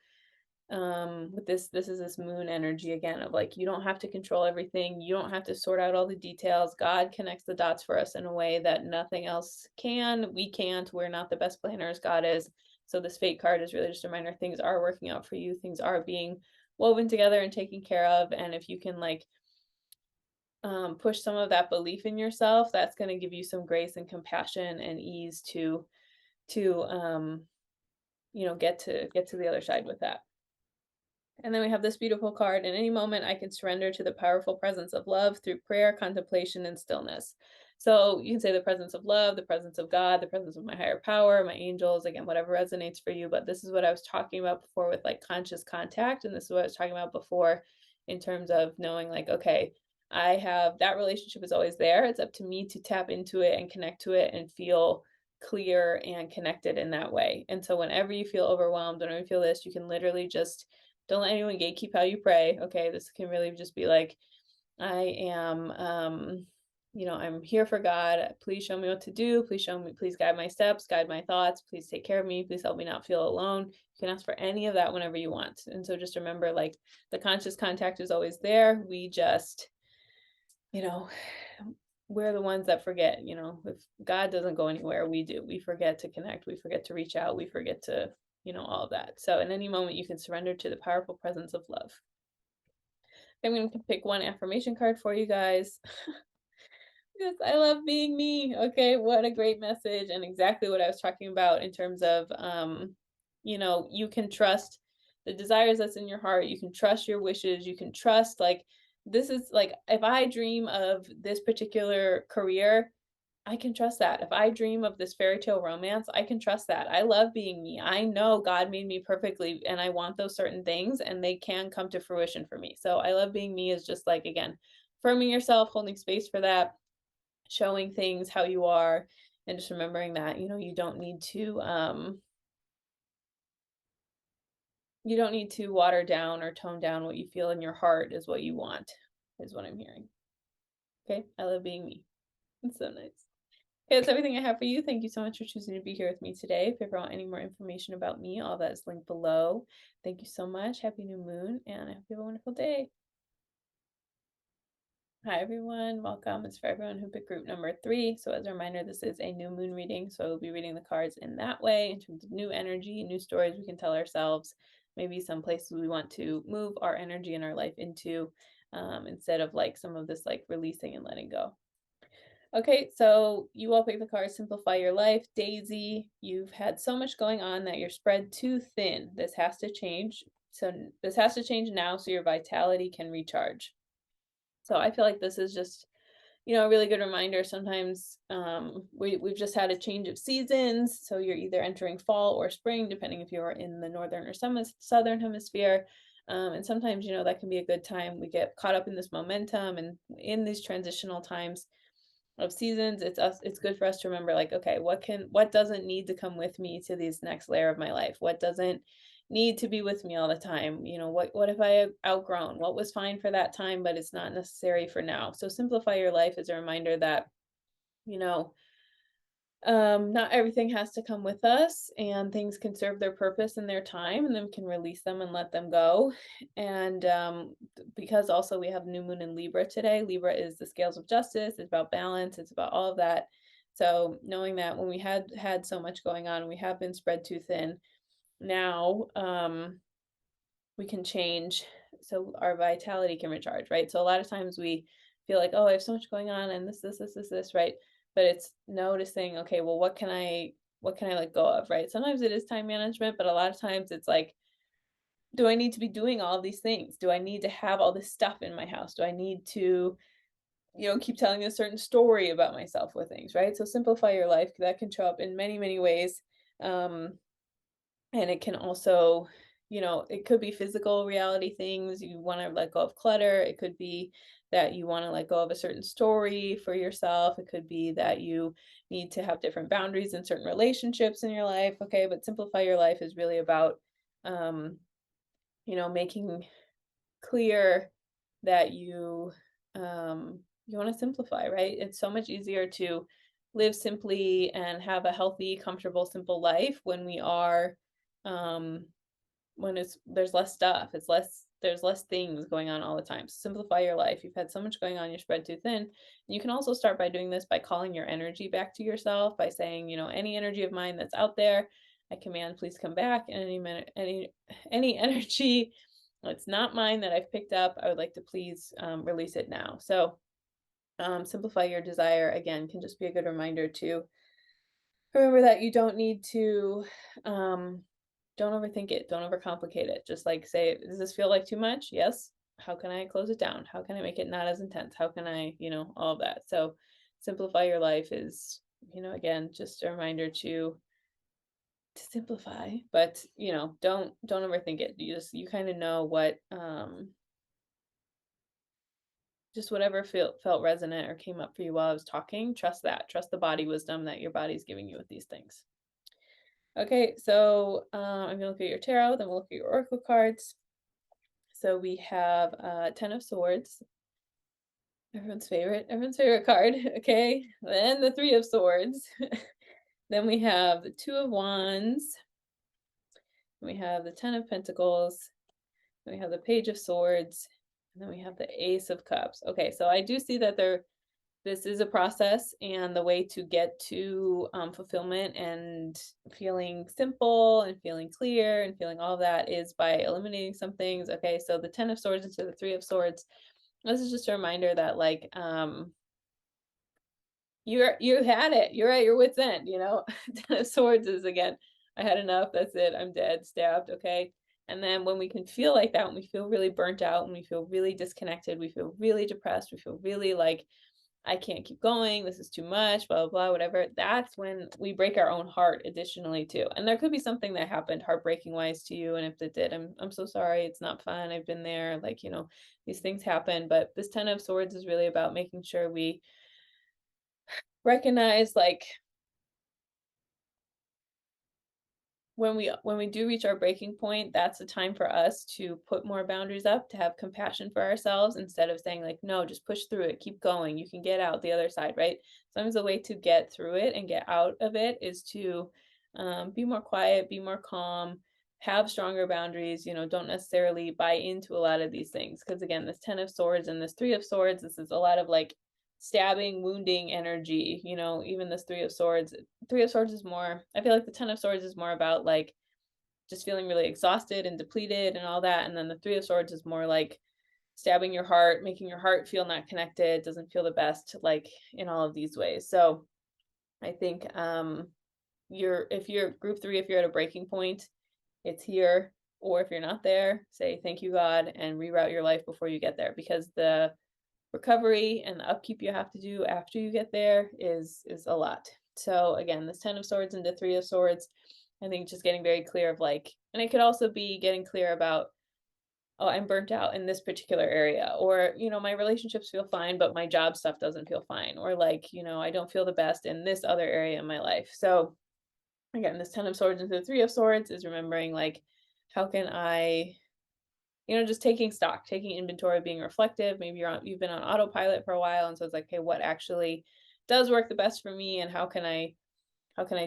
Speaker 1: with this is this moon energy again, of like, you don't have to control everything, you don't have to sort out all the details. God connects the dots for us in a way that nothing else can. We can't, we're not the best planners, God is. So this fate card is really just a reminder, things are working out for you, things are being woven together and taken care of. And if you can like push some of that belief in yourself, that's going to give you some grace and compassion and ease to to get to the other side with that. And then we have this beautiful card. In any moment, I can surrender to the powerful presence of love through prayer, contemplation, and stillness. So you can say the presence of love, the presence of God, the presence of my higher power, my angels, again, whatever resonates for you. But this is what I was talking about before with like conscious contact. And this is what I was talking about before in terms of knowing, like, okay, I have that relationship is always there. It's up to me to tap into it and connect to it and feel clear and connected in that way. And so whenever you feel overwhelmed, whenever you feel this, you can literally just don't let anyone gatekeep how you pray. Okay, this can really just be like, I am, I'm here for God. Please show me what to do. Please show me, please guide my steps, guide my thoughts. Please take care of me. Please help me not feel alone. You can ask for any of that whenever you want. And so just remember, like, the conscious contact is always there. We just, you know, we're the ones that forget, if God doesn't go anywhere, we do. We forget to connect. We forget to reach out. We forget to, all of that. So in any moment, you can surrender to the powerful presence of love. I'm going to pick one affirmation card for you guys. Yes, I love being me. Okay, what a great message, and exactly what I was talking about in terms of, you can trust the desires that's in your heart. You can trust your wishes. You can trust, like, this is like, if I dream of this particular career, I can trust that. If I dream of this fairy tale romance, I can trust that. I love being me. I know God made me perfectly and I want those certain things and they can come to fruition for me. So I love being me is just like, again, affirming yourself, holding space for that, showing things how you are, and just remembering that, you don't need to water down or tone down what you feel in your heart is what you want, is what I'm hearing. Okay. I love being me. It's so nice. Okay, that's everything I have for you. Thank you so much for choosing to be here with me today. If you ever want any more information about me, all that is linked below. Thank you so much. Happy new moon, and I hope you have a wonderful day. Hi, everyone. Welcome. It's for everyone who picked group number 3. So as a reminder, this is a new moon reading. So we'll be reading the cards in that way in terms of new energy, new stories we can tell ourselves, maybe some places we want to move our energy in our life into, instead of like some of this like releasing and letting go. Okay, so you all pick the card Simplify Your Life. Daisy, you've had so much going on that you're spread too thin. This has to change. So this has to change now so your vitality can recharge. So I feel like this is just, a really good reminder. Sometimes we've just had a change of seasons. So you're either entering fall or spring, depending if you're in the northern or southern hemisphere. And sometimes, that can be a good time. We get caught up in this momentum and in these transitional times of seasons. It's good for us to remember, like, okay, what doesn't need to come with me to this next layer of my life? What doesn't need to be with me all the time? What if I outgrown? What was fine for that time, but it's not necessary for now? So Simplify Your Life is a reminder that, not everything has to come with us, and things can serve their purpose in their time, and then we can release them and let them go. And because also we have new moon in Libra today. Libra is the scales of justice. It's about balance. It's about all of that. So knowing that when we had so much going on, we have been spread too thin. Now we can change so our vitality can recharge, right? So a lot of times we feel like, oh, I have so much going on and this, right? But it's noticing, okay, well, what can I let go of, right? Sometimes it is time management, but a lot of times it's like, do I need to be doing all of these things? Do I need to have all this stuff in my house? Do I need to, keep telling a certain story about myself with things, right? So Simplify Your Life, that can show up in many, many ways. And it can also, it could be physical reality things. You want to let go of clutter. It could be that you want to let go of a certain story for yourself. It could be that you need to have different boundaries in certain relationships in your life. Okay, but Simplify Your Life is really about, making clear that you want to simplify, right? It's so much easier to live simply and have a healthy, comfortable, simple life when we are when there's less stuff. There's less things going on all the time. So simplify your life. You've had so much going on, you're spread too thin. And you can also start by doing this by calling your energy back to yourself, by saying, any energy of mine that's out there, I command, please come back. And any energy that's not mine that I've picked up, I would like to please release it now. So Simplify Your Desire, again, can just be a good reminder to remember that you don't need to, um, don't overthink it, don't overcomplicate it. Just like say, does this feel like too much? Yes. How can I close it down? How can I make it not as intense? How can I, all of that. So simplify your life is, again, just a reminder to simplify, but don't overthink it. You kind of know what just whatever felt resonant or came up for you while I was talking. Trust that. Trust the body wisdom that your body's giving you with these things. Okay, so I'm gonna look at your tarot, then we'll look at your oracle cards. So we have 10 of Swords, everyone's favorite card. Okay, then the Three of Swords. Then we have the Two of Wands. We have the Ten of Pentacles. Then we have the Page of Swords. And then we have the Ace of Cups. Okay, so I do see that this is a process, and the way to get to fulfillment and feeling simple and feeling clear and feeling all of that is by eliminating some things. Okay, so the Ten of Swords into the Three of Swords. This is just a reminder that you had it. You're at your wit's end, Ten of Swords is again, I had enough, that's it, I'm dead, stabbed, okay? And then when we can feel like that, when we feel really burnt out, when we feel really disconnected, we feel really depressed, we feel really like I can't keep going, this is too much, blah, blah, blah, whatever. That's when we break our own heart additionally too. And there could be something that happened heartbreaking wise to you. And if it did, I'm so sorry. It's not fun. I've been there. Like, these things happen. But this Ten of Swords is really about making sure we recognize like when we do reach our breaking point, that's the time for us to put more boundaries up, to have compassion for ourselves instead of saying like, no, just push through it, keep going, you can get out the other side, right? Sometimes the way to get through it and get out of it is to be more quiet, be more calm, have stronger boundaries. Don't necessarily buy into a lot of these things, because again, this Ten of Swords and this Three of Swords, this is a lot of like stabbing, wounding energy. Even this Three of Swords is more, I feel like the Ten of Swords is more about like just feeling really exhausted and depleted and all that. And then the Three of Swords is more like stabbing your heart, making your heart feel not connected, doesn't feel the best, like in all of these ways. So I think if you're group three, if you're at a breaking point, it's here. Or if you're not there, say thank you, God, and reroute your life before you get there, because the recovery and the upkeep you have to do after you get there is a lot. So again, this Ten of Swords into Three of Swords, I think just getting very clear of like, and it could also be getting clear about, oh, I'm burnt out in this particular area, or my relationships feel fine, but my job stuff doesn't feel fine, or like, I don't feel the best in this other area in my life. So again, this Ten of Swords into the Three of Swords is remembering like, how can I just taking stock, taking inventory, being reflective. Maybe you've been on autopilot for a while, and so it's like, hey, what actually does work the best for me, and how can I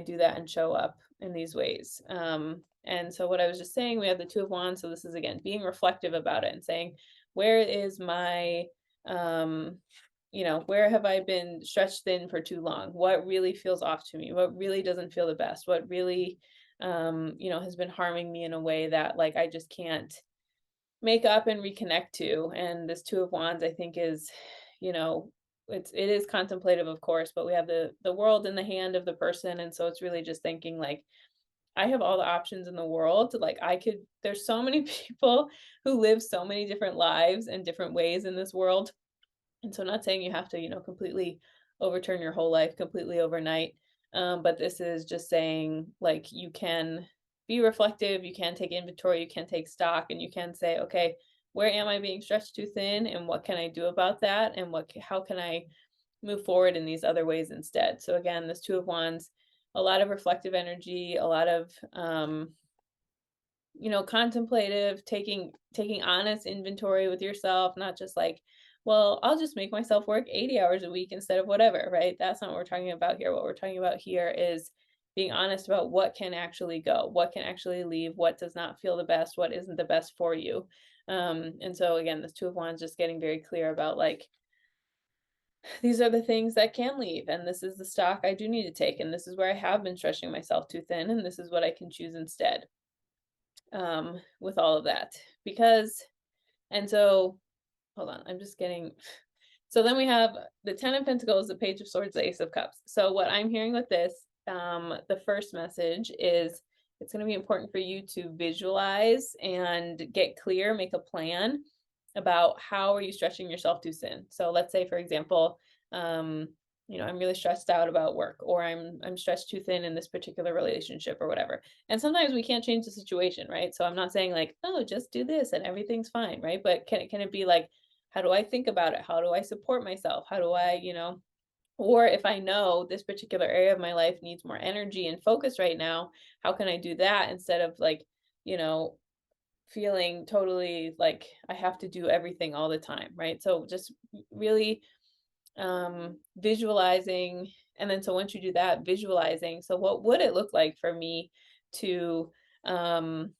Speaker 1: do that and show up in these ways? And so what I was just saying, we have the Two of Wands. So this is again being reflective about it and saying, where is my where have I been stretched thin for too long? What really feels off to me? What really doesn't feel the best? What really has been harming me in a way that like I just can't make up and reconnect to. And this Two of Wands, I think, is, it is contemplative, of course, but we have the world in the hand of the person. And so it's really just thinking like, I have all the options in the world. Like there's so many people who live so many different lives and different ways in this world. And so not saying you have to, completely overturn your whole life completely overnight. But this is just saying like you can be reflective, you can take inventory, you can take stock, and you can say, okay, where am I being stretched too thin, and what can I do about that, and how can I move forward in these other ways instead? So again, this Two of Wands, a lot of reflective energy, a lot of contemplative, taking honest inventory with yourself, not just like, well, I'll just make myself work 80 hours a week instead of whatever, right? That's not what we're talking about here. What we're talking about here is being honest about what can actually go, what can actually leave, what does not feel the best, what isn't the best for you. And so again, this Two of Wands, just getting very clear about like, these are the things that can leave, and this is the stock I do need to take, and this is where I have been stretching myself too thin, and this is what I can choose instead. With all of that, and so hold on, I'm just getting, so then we have the Ten of Pentacles, the Page of Swords, the Ace of Cups. So what I'm hearing with this, the first message is it's going to be important for you to visualize and get clear, make a plan about how are you stretching yourself too thin. So let's say, for example, um, I'm really stressed out about work, or I'm stretched too thin in this particular relationship or whatever. And sometimes we can't change the situation, right? So I'm not saying like, oh, just do this and everything's fine, right? But can it be like, how do I think about it? How do I support myself? How do I, or if I know this particular area of my life needs more energy and focus right now, how can I do that instead of like, you know, feeling totally like I have to do everything all the time, right? So just really visualizing, and then so once you do that, visualizing, so what would it look like for me to um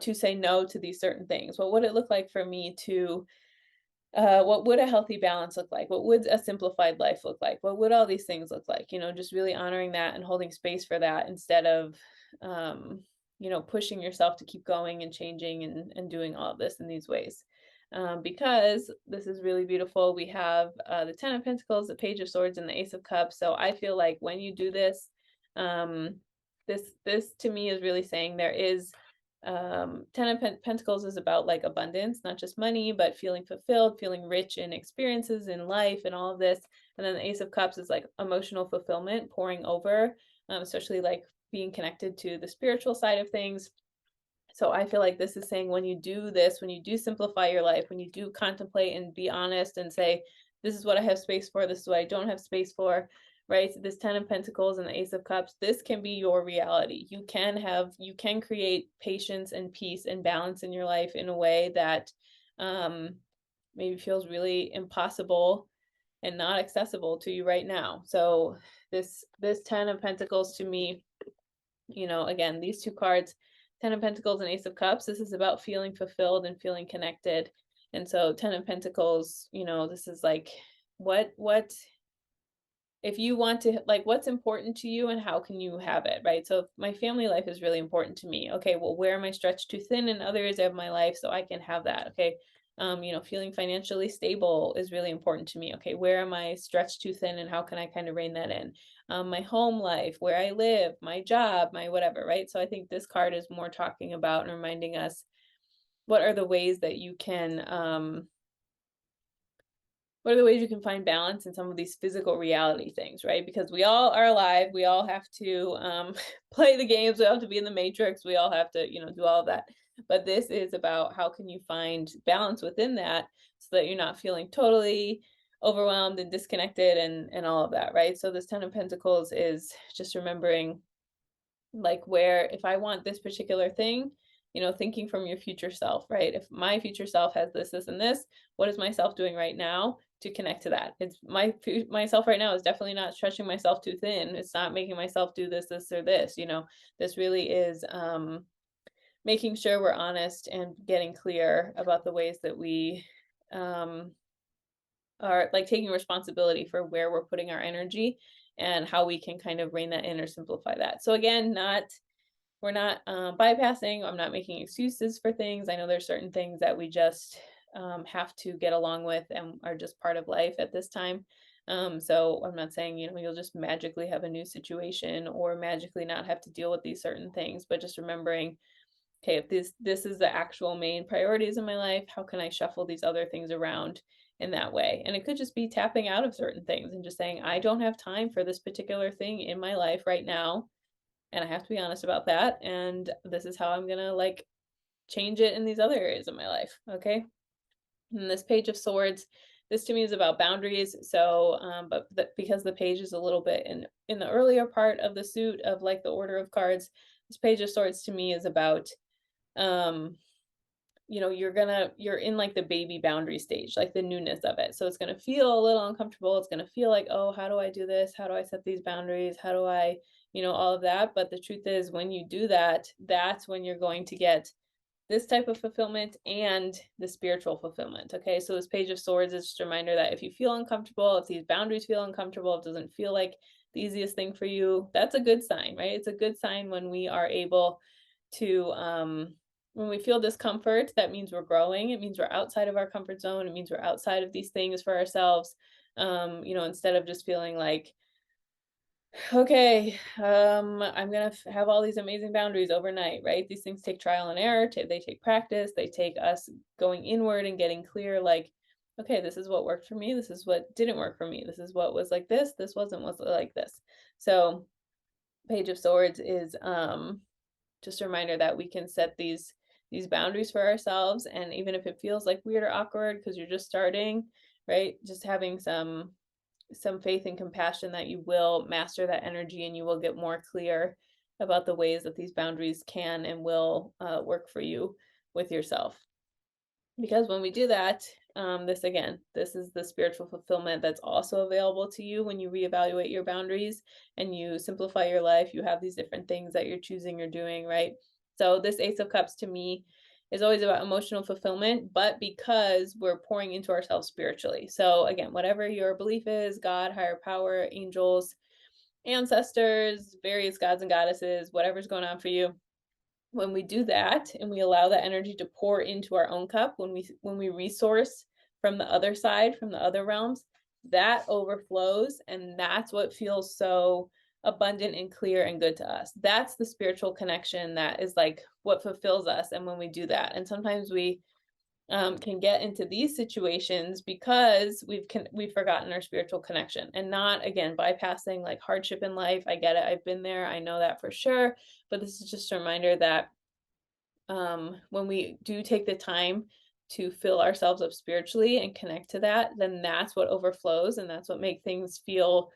Speaker 1: to say no to these certain things? What would it look like for me to what would a healthy balance look like? What would a simplified life look like? What would all these things look like? Just really honoring that and holding space for that instead of, um, pushing yourself to keep going and changing and doing all of this in these ways. Because this is really beautiful. We have the Ten of Pentacles, the Page of Swords, and the Ace of Cups. So I feel like when you do this, um, this to me is really saying there is Ten of Pentacles is about like abundance, not just money, but feeling fulfilled, feeling rich in experiences in life and all of this. And then the Ace of Cups is like emotional fulfillment, pouring over, especially like being connected to the spiritual side of things. So I feel like this is saying when you do this, when you do simplify your life, when you do contemplate and be honest and say, this is what I have space for, this is what I don't have space for, right? So this Ten of Pentacles and the Ace of Cups, this can be your reality. You can create patience and peace and balance in your life in a way that maybe feels really impossible and not accessible to you right now. So this Ten of Pentacles to me, again, these two cards, Ten of Pentacles and Ace of Cups, this is about feeling fulfilled and feeling connected. And so Ten of Pentacles, this is like what if you want to, like, what's important to you and how can you have it, right? So if my family life is really important to me. Okay, well, where am I stretched too thin in other areas of my life so I can have that? Okay. Feeling financially stable is really important to me. Okay, where am I stretched too thin and how can I kind of rein that in? My home life, where I live, my job, my whatever, right? So I think this card is more talking about and reminding us what are the ways that you can what are the ways you can find balance in some of these physical reality things, right? Because we all are alive. We all have to play the games. We all have to be in the matrix. We all have to, do all of that. But this is about how can you find balance within that so that you're not feeling totally overwhelmed and disconnected and all of that, right? So this Ten of Pentacles is just remembering like where if I want this particular thing, thinking from your future self, right? If my future self has this, and this, what is myself doing right now to connect to that? It's myself right now is definitely not stretching myself too thin. It's not making myself do this, or this, this really is making sure we're honest and getting clear about the ways that we are like taking responsibility for where we're putting our energy and how we can kind of rein that in or simplify that. So again, we're not bypassing. I'm not making excuses for things. I know there's certain things that we just have to get along with and are just part of life at this time. So I'm not saying, you'll just magically have a new situation or magically not have to deal with these certain things, but just remembering, okay, if this is the actual main priorities in my life, how can I shuffle these other things around in that way? And it could just be tapping out of certain things and just saying, I don't have time for this particular thing in my life right now. And I have to be honest about that. And this is how I'm gonna like change it in these other areas of my life. Okay. And this Page of Swords, this to me is about boundaries. So, because the page is a little bit in the earlier part of the suit of like the order of cards, this Page of Swords to me is about you're in like the baby boundary stage, like the newness of it. So it's going to feel a little uncomfortable. It's going to feel like, oh, how do I do this? How do I set these boundaries? How do I, all of that. But the truth is, when you do that, that's when you're going to get this type of fulfillment and the spiritual fulfillment. Okay. So this Page of Swords is just a reminder that if you feel uncomfortable, if these boundaries feel uncomfortable, if it doesn't feel like the easiest thing for you, that's a good sign, right? It's a good sign when we are able to, when we feel discomfort, that means we're growing. It means we're outside of our comfort zone. It means we're outside of these things for ourselves. Instead of just feeling like, Okay, I'm gonna have all these amazing boundaries overnight, right? These things take trial and error, they take practice, they take us going inward and getting clear, like, okay, this is what worked for me, this is what didn't work for me, this is what was like this wasn't was like this. So Page of Swords is just a reminder that we can set these boundaries for ourselves, and even if it feels like weird or awkward because you're just starting, right? Just having some faith and compassion that you will master that energy and you will get more clear about the ways that these boundaries can and will work for you with yourself. Because when we do that, this is the spiritual fulfillment that's also available to you when you reevaluate your boundaries and you simplify your life. You have these different things that you're choosing or doing, right? So, this Ace of Cups to me is always about emotional fulfillment, but because we're pouring into ourselves spiritually. So, again, whatever your belief is, God, higher power, angels, ancestors, various gods and goddesses, whatever's going on for you, when we do that and we allow that energy to pour into our own cup, when we resource from the other side, from the other realms, that overflows, and that's what feels so abundant and clear and good to us. That's the spiritual connection that is like what fulfills us. And when we do that, and sometimes we can get into these situations because we've forgotten our spiritual connection, and not, again, bypassing like hardship in life. I get it, I've been there, I know that for sure, but this is just a reminder that when we do take the time to fill ourselves up spiritually and connect to that, then that's what overflows, and that's what makes things feel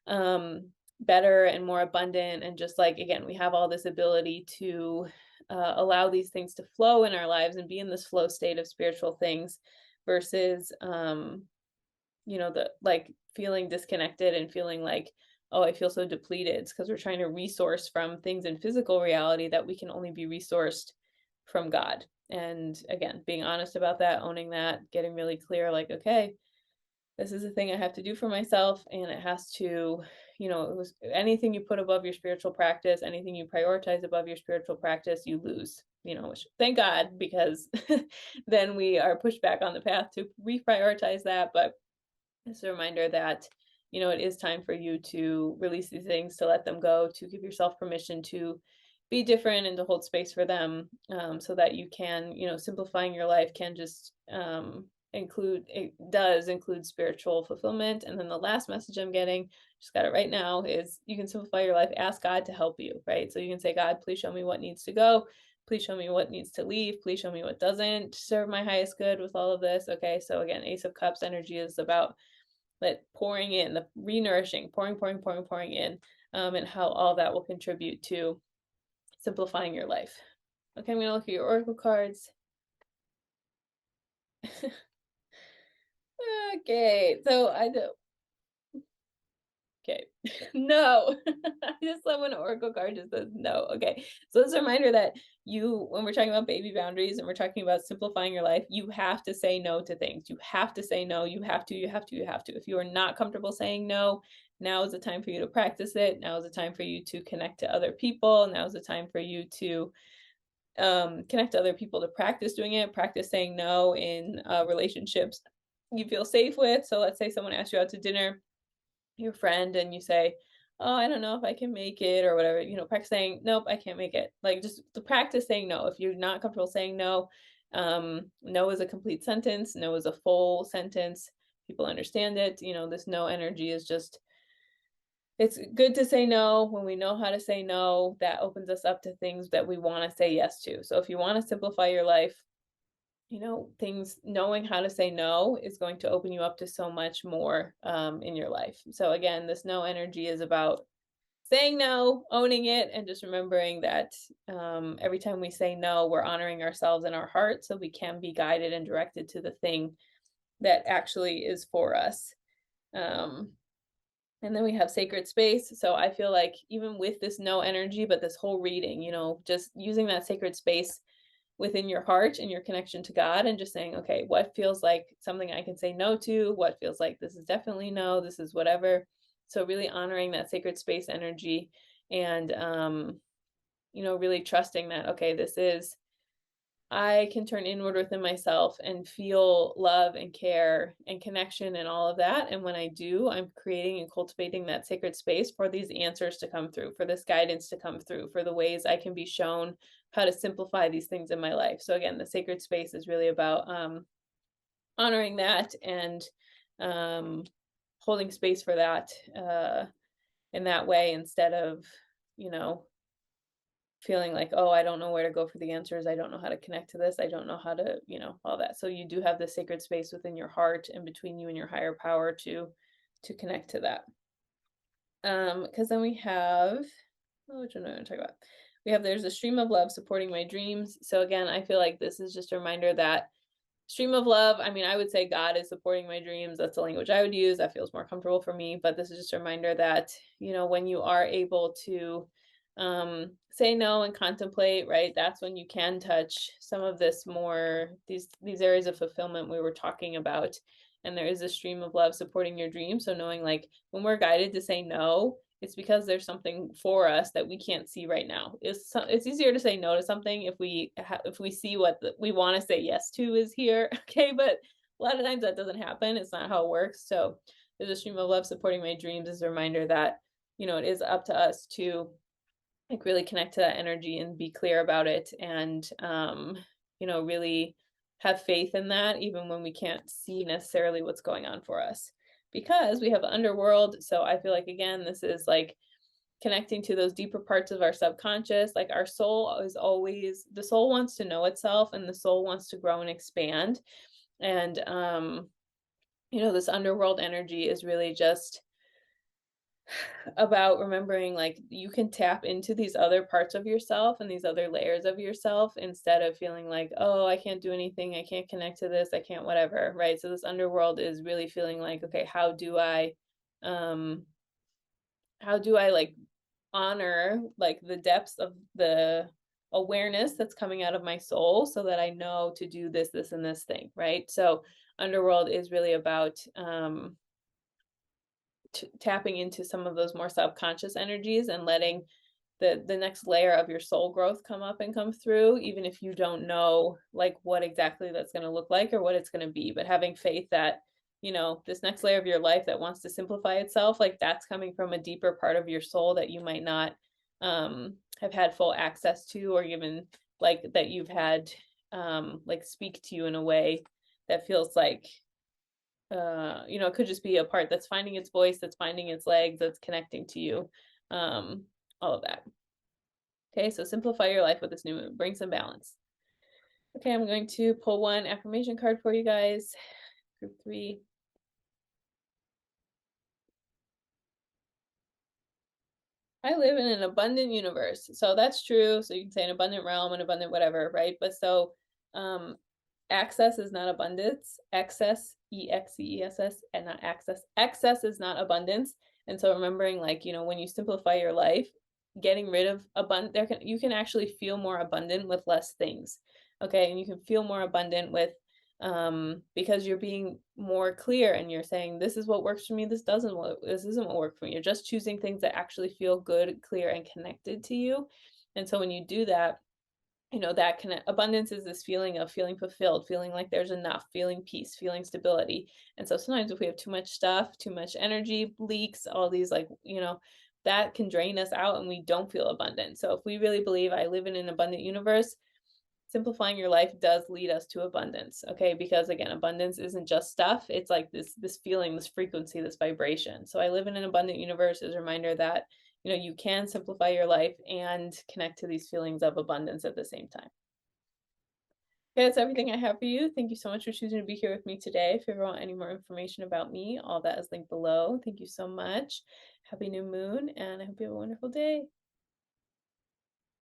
Speaker 1: um, better and more abundant. And just like, again, we have all this ability to allow these things to flow in our lives and be in this flow state of spiritual things versus the like feeling disconnected and feeling like, oh, I feel so depleted. It's because we're trying to resource from things in physical reality that we can only be resourced from God. And again, being honest about that, owning that, getting really clear, like, okay, this is a thing I have to do for myself, and it has to, it was anything you put above your spiritual practice, anything you prioritize above your spiritual practice, you lose. Which, thank God, because then we are pushed back on the path to reprioritize that. But it's a reminder that, it is time for you to release these things, to let them go, to give yourself permission to be different and to hold space for them, so that you can, simplifying your life can just it does include spiritual fulfillment. And then the last message I'm getting, just got it right now, is you can simplify your life. Ask God to help you, right? So you can say, God, please show me what needs to go. Please show me what needs to leave. Please show me what doesn't serve my highest good with all of this. Okay. So again, Ace of Cups energy is about pouring in, the re-nourishing, pouring in, and how all that will contribute to simplifying your life. Okay, I'm going to look at your oracle cards. Okay, so I do. Okay, no. I just love when an oracle card just says no. Okay, so it's a reminder that when we're talking about baby boundaries and we're talking about simplifying your life, you have to say no to things. You have to say no. You have to. If you are not comfortable saying no, now is the time for you to practice it. Now is the time for you to connect to other people. Now is the time for you to connect to other people, to practice doing it, practice saying no in relationships you feel safe with. So let's say someone asks you out to dinner, your friend, and you say, oh, I don't know if I can make it or whatever, practice saying, nope, I can't make it. Like, just to practice saying no. If you're not comfortable saying no, no is a complete sentence, no is a full sentence. People understand it. This no energy is just, it's good to say no. When we know how to say no, that opens us up to things that we want to say yes to. So if you want to simplify your life, things, knowing how to say no is going to open you up to so much more in your life. So again, this no energy is about saying no, owning it, and just remembering that every time we say no, we're honoring ourselves in our heart so we can be guided and directed to the thing that actually is for us. And then we have sacred space. So I feel like even with this no energy, but this whole reading, just using that sacred space within your heart and your connection to God, and just saying, okay, what feels like something I can say no to? What feels like this is definitely no, this is whatever. So really honoring that sacred space energy, and really trusting that, okay, this is I can turn inward within myself and feel love and care and connection and all of that. And when I do, I'm creating and cultivating that sacred space for these answers to come through, for this guidance to come through, for the ways I can be shown how to simplify these things in my life. So again, the sacred space is really about honoring that and um, holding space for that in that way instead of, you know, feeling like, oh, I don't know where to go for the answers. I don't know how to connect to this. I don't know how to, all that. So you do have the sacred space within your heart and between you and your higher power to connect to that. Because then we have, oh, which one do I want to talk about? We have there's a stream of love supporting my dreams. So again, I feel like this is just a reminder that stream of love, I mean, I would say God is supporting my dreams. That's the language I would use. That feels more comfortable for me. But this is just a reminder that, when you are able to say no and contemplate, right? That's when you can touch some of this more, these areas of fulfillment we were talking about. And there is a stream of love supporting your dream. So knowing like when we're guided to say no, it's because there's something for us that we can't see right now. It's easier to say no to something if we see what we want to say yes to is here, okay? But a lot of times that doesn't happen. It's not how it works. So there's a stream of love supporting my dreams is a reminder that it is up to us to like really connect to that energy and be clear about it and really have faith in that even when we can't see necessarily what's going on for us because we have underworld. So I feel like again this is like connecting to those deeper parts of our subconscious. Like our soul is always, the soul wants to know itself and the soul wants to grow and expand. And this underworld energy is really just about remembering like you can tap into these other parts of yourself and these other layers of yourself instead of feeling like, oh, I can't do anything, I can't connect to this, I can't whatever, right? So this underworld is really feeling like, okay, um how do I like honor like the depths of the awareness that's coming out of my soul so that I know to do this and this thing, right? So underworld is really about tapping into some of those more subconscious energies and letting the next layer of your soul growth come up and come through, even if you don't know like what exactly that's going to look like or what it's going to be, but having faith that this next layer of your life that wants to simplify itself, like that's coming from a deeper part of your soul that you might not have had full access to, or even like that you've had like speak to you in a way that feels like it could just be a part that's finding its voice, that's finding its legs, that's connecting to you, all of that. Okay, so simplify your life with this new moon, bring some balance. Okay, I'm going to pull one affirmation card for you guys, group 3. I live in an abundant universe. So that's true. So you can say an abundant realm, an abundant whatever, right? But so access is not abundance. Excess, EXCESS, and not access. Excess is not abundance. And so remembering like, when you simplify your life, getting rid of you can actually feel more abundant with less things. Okay, and you can feel more abundant with because you're being more clear and you're saying this is what works for me, this isn't what works for me. You're just choosing things that actually feel good, clear, and connected to you. And so when you do that, that abundance is this feeling of feeling fulfilled, feeling like there's enough, feeling peace, feeling stability. And so sometimes if we have too much stuff, too much energy leaks, all these like that can drain us out and we don't feel abundant. So if we really believe I live in an abundant universe, simplifying your life does lead us to abundance. Okay, because again, abundance isn't just stuff, it's like this feeling, this frequency, this vibration. So I live in an abundant universe is a reminder that you can simplify your life and connect to these feelings of abundance at the same time. Okay, that's everything I have for you. Thank you so much for choosing to be here with me today. If you ever want any more information about me, all that is linked below. Thank you so much. Happy new moon, and I hope you have a wonderful day.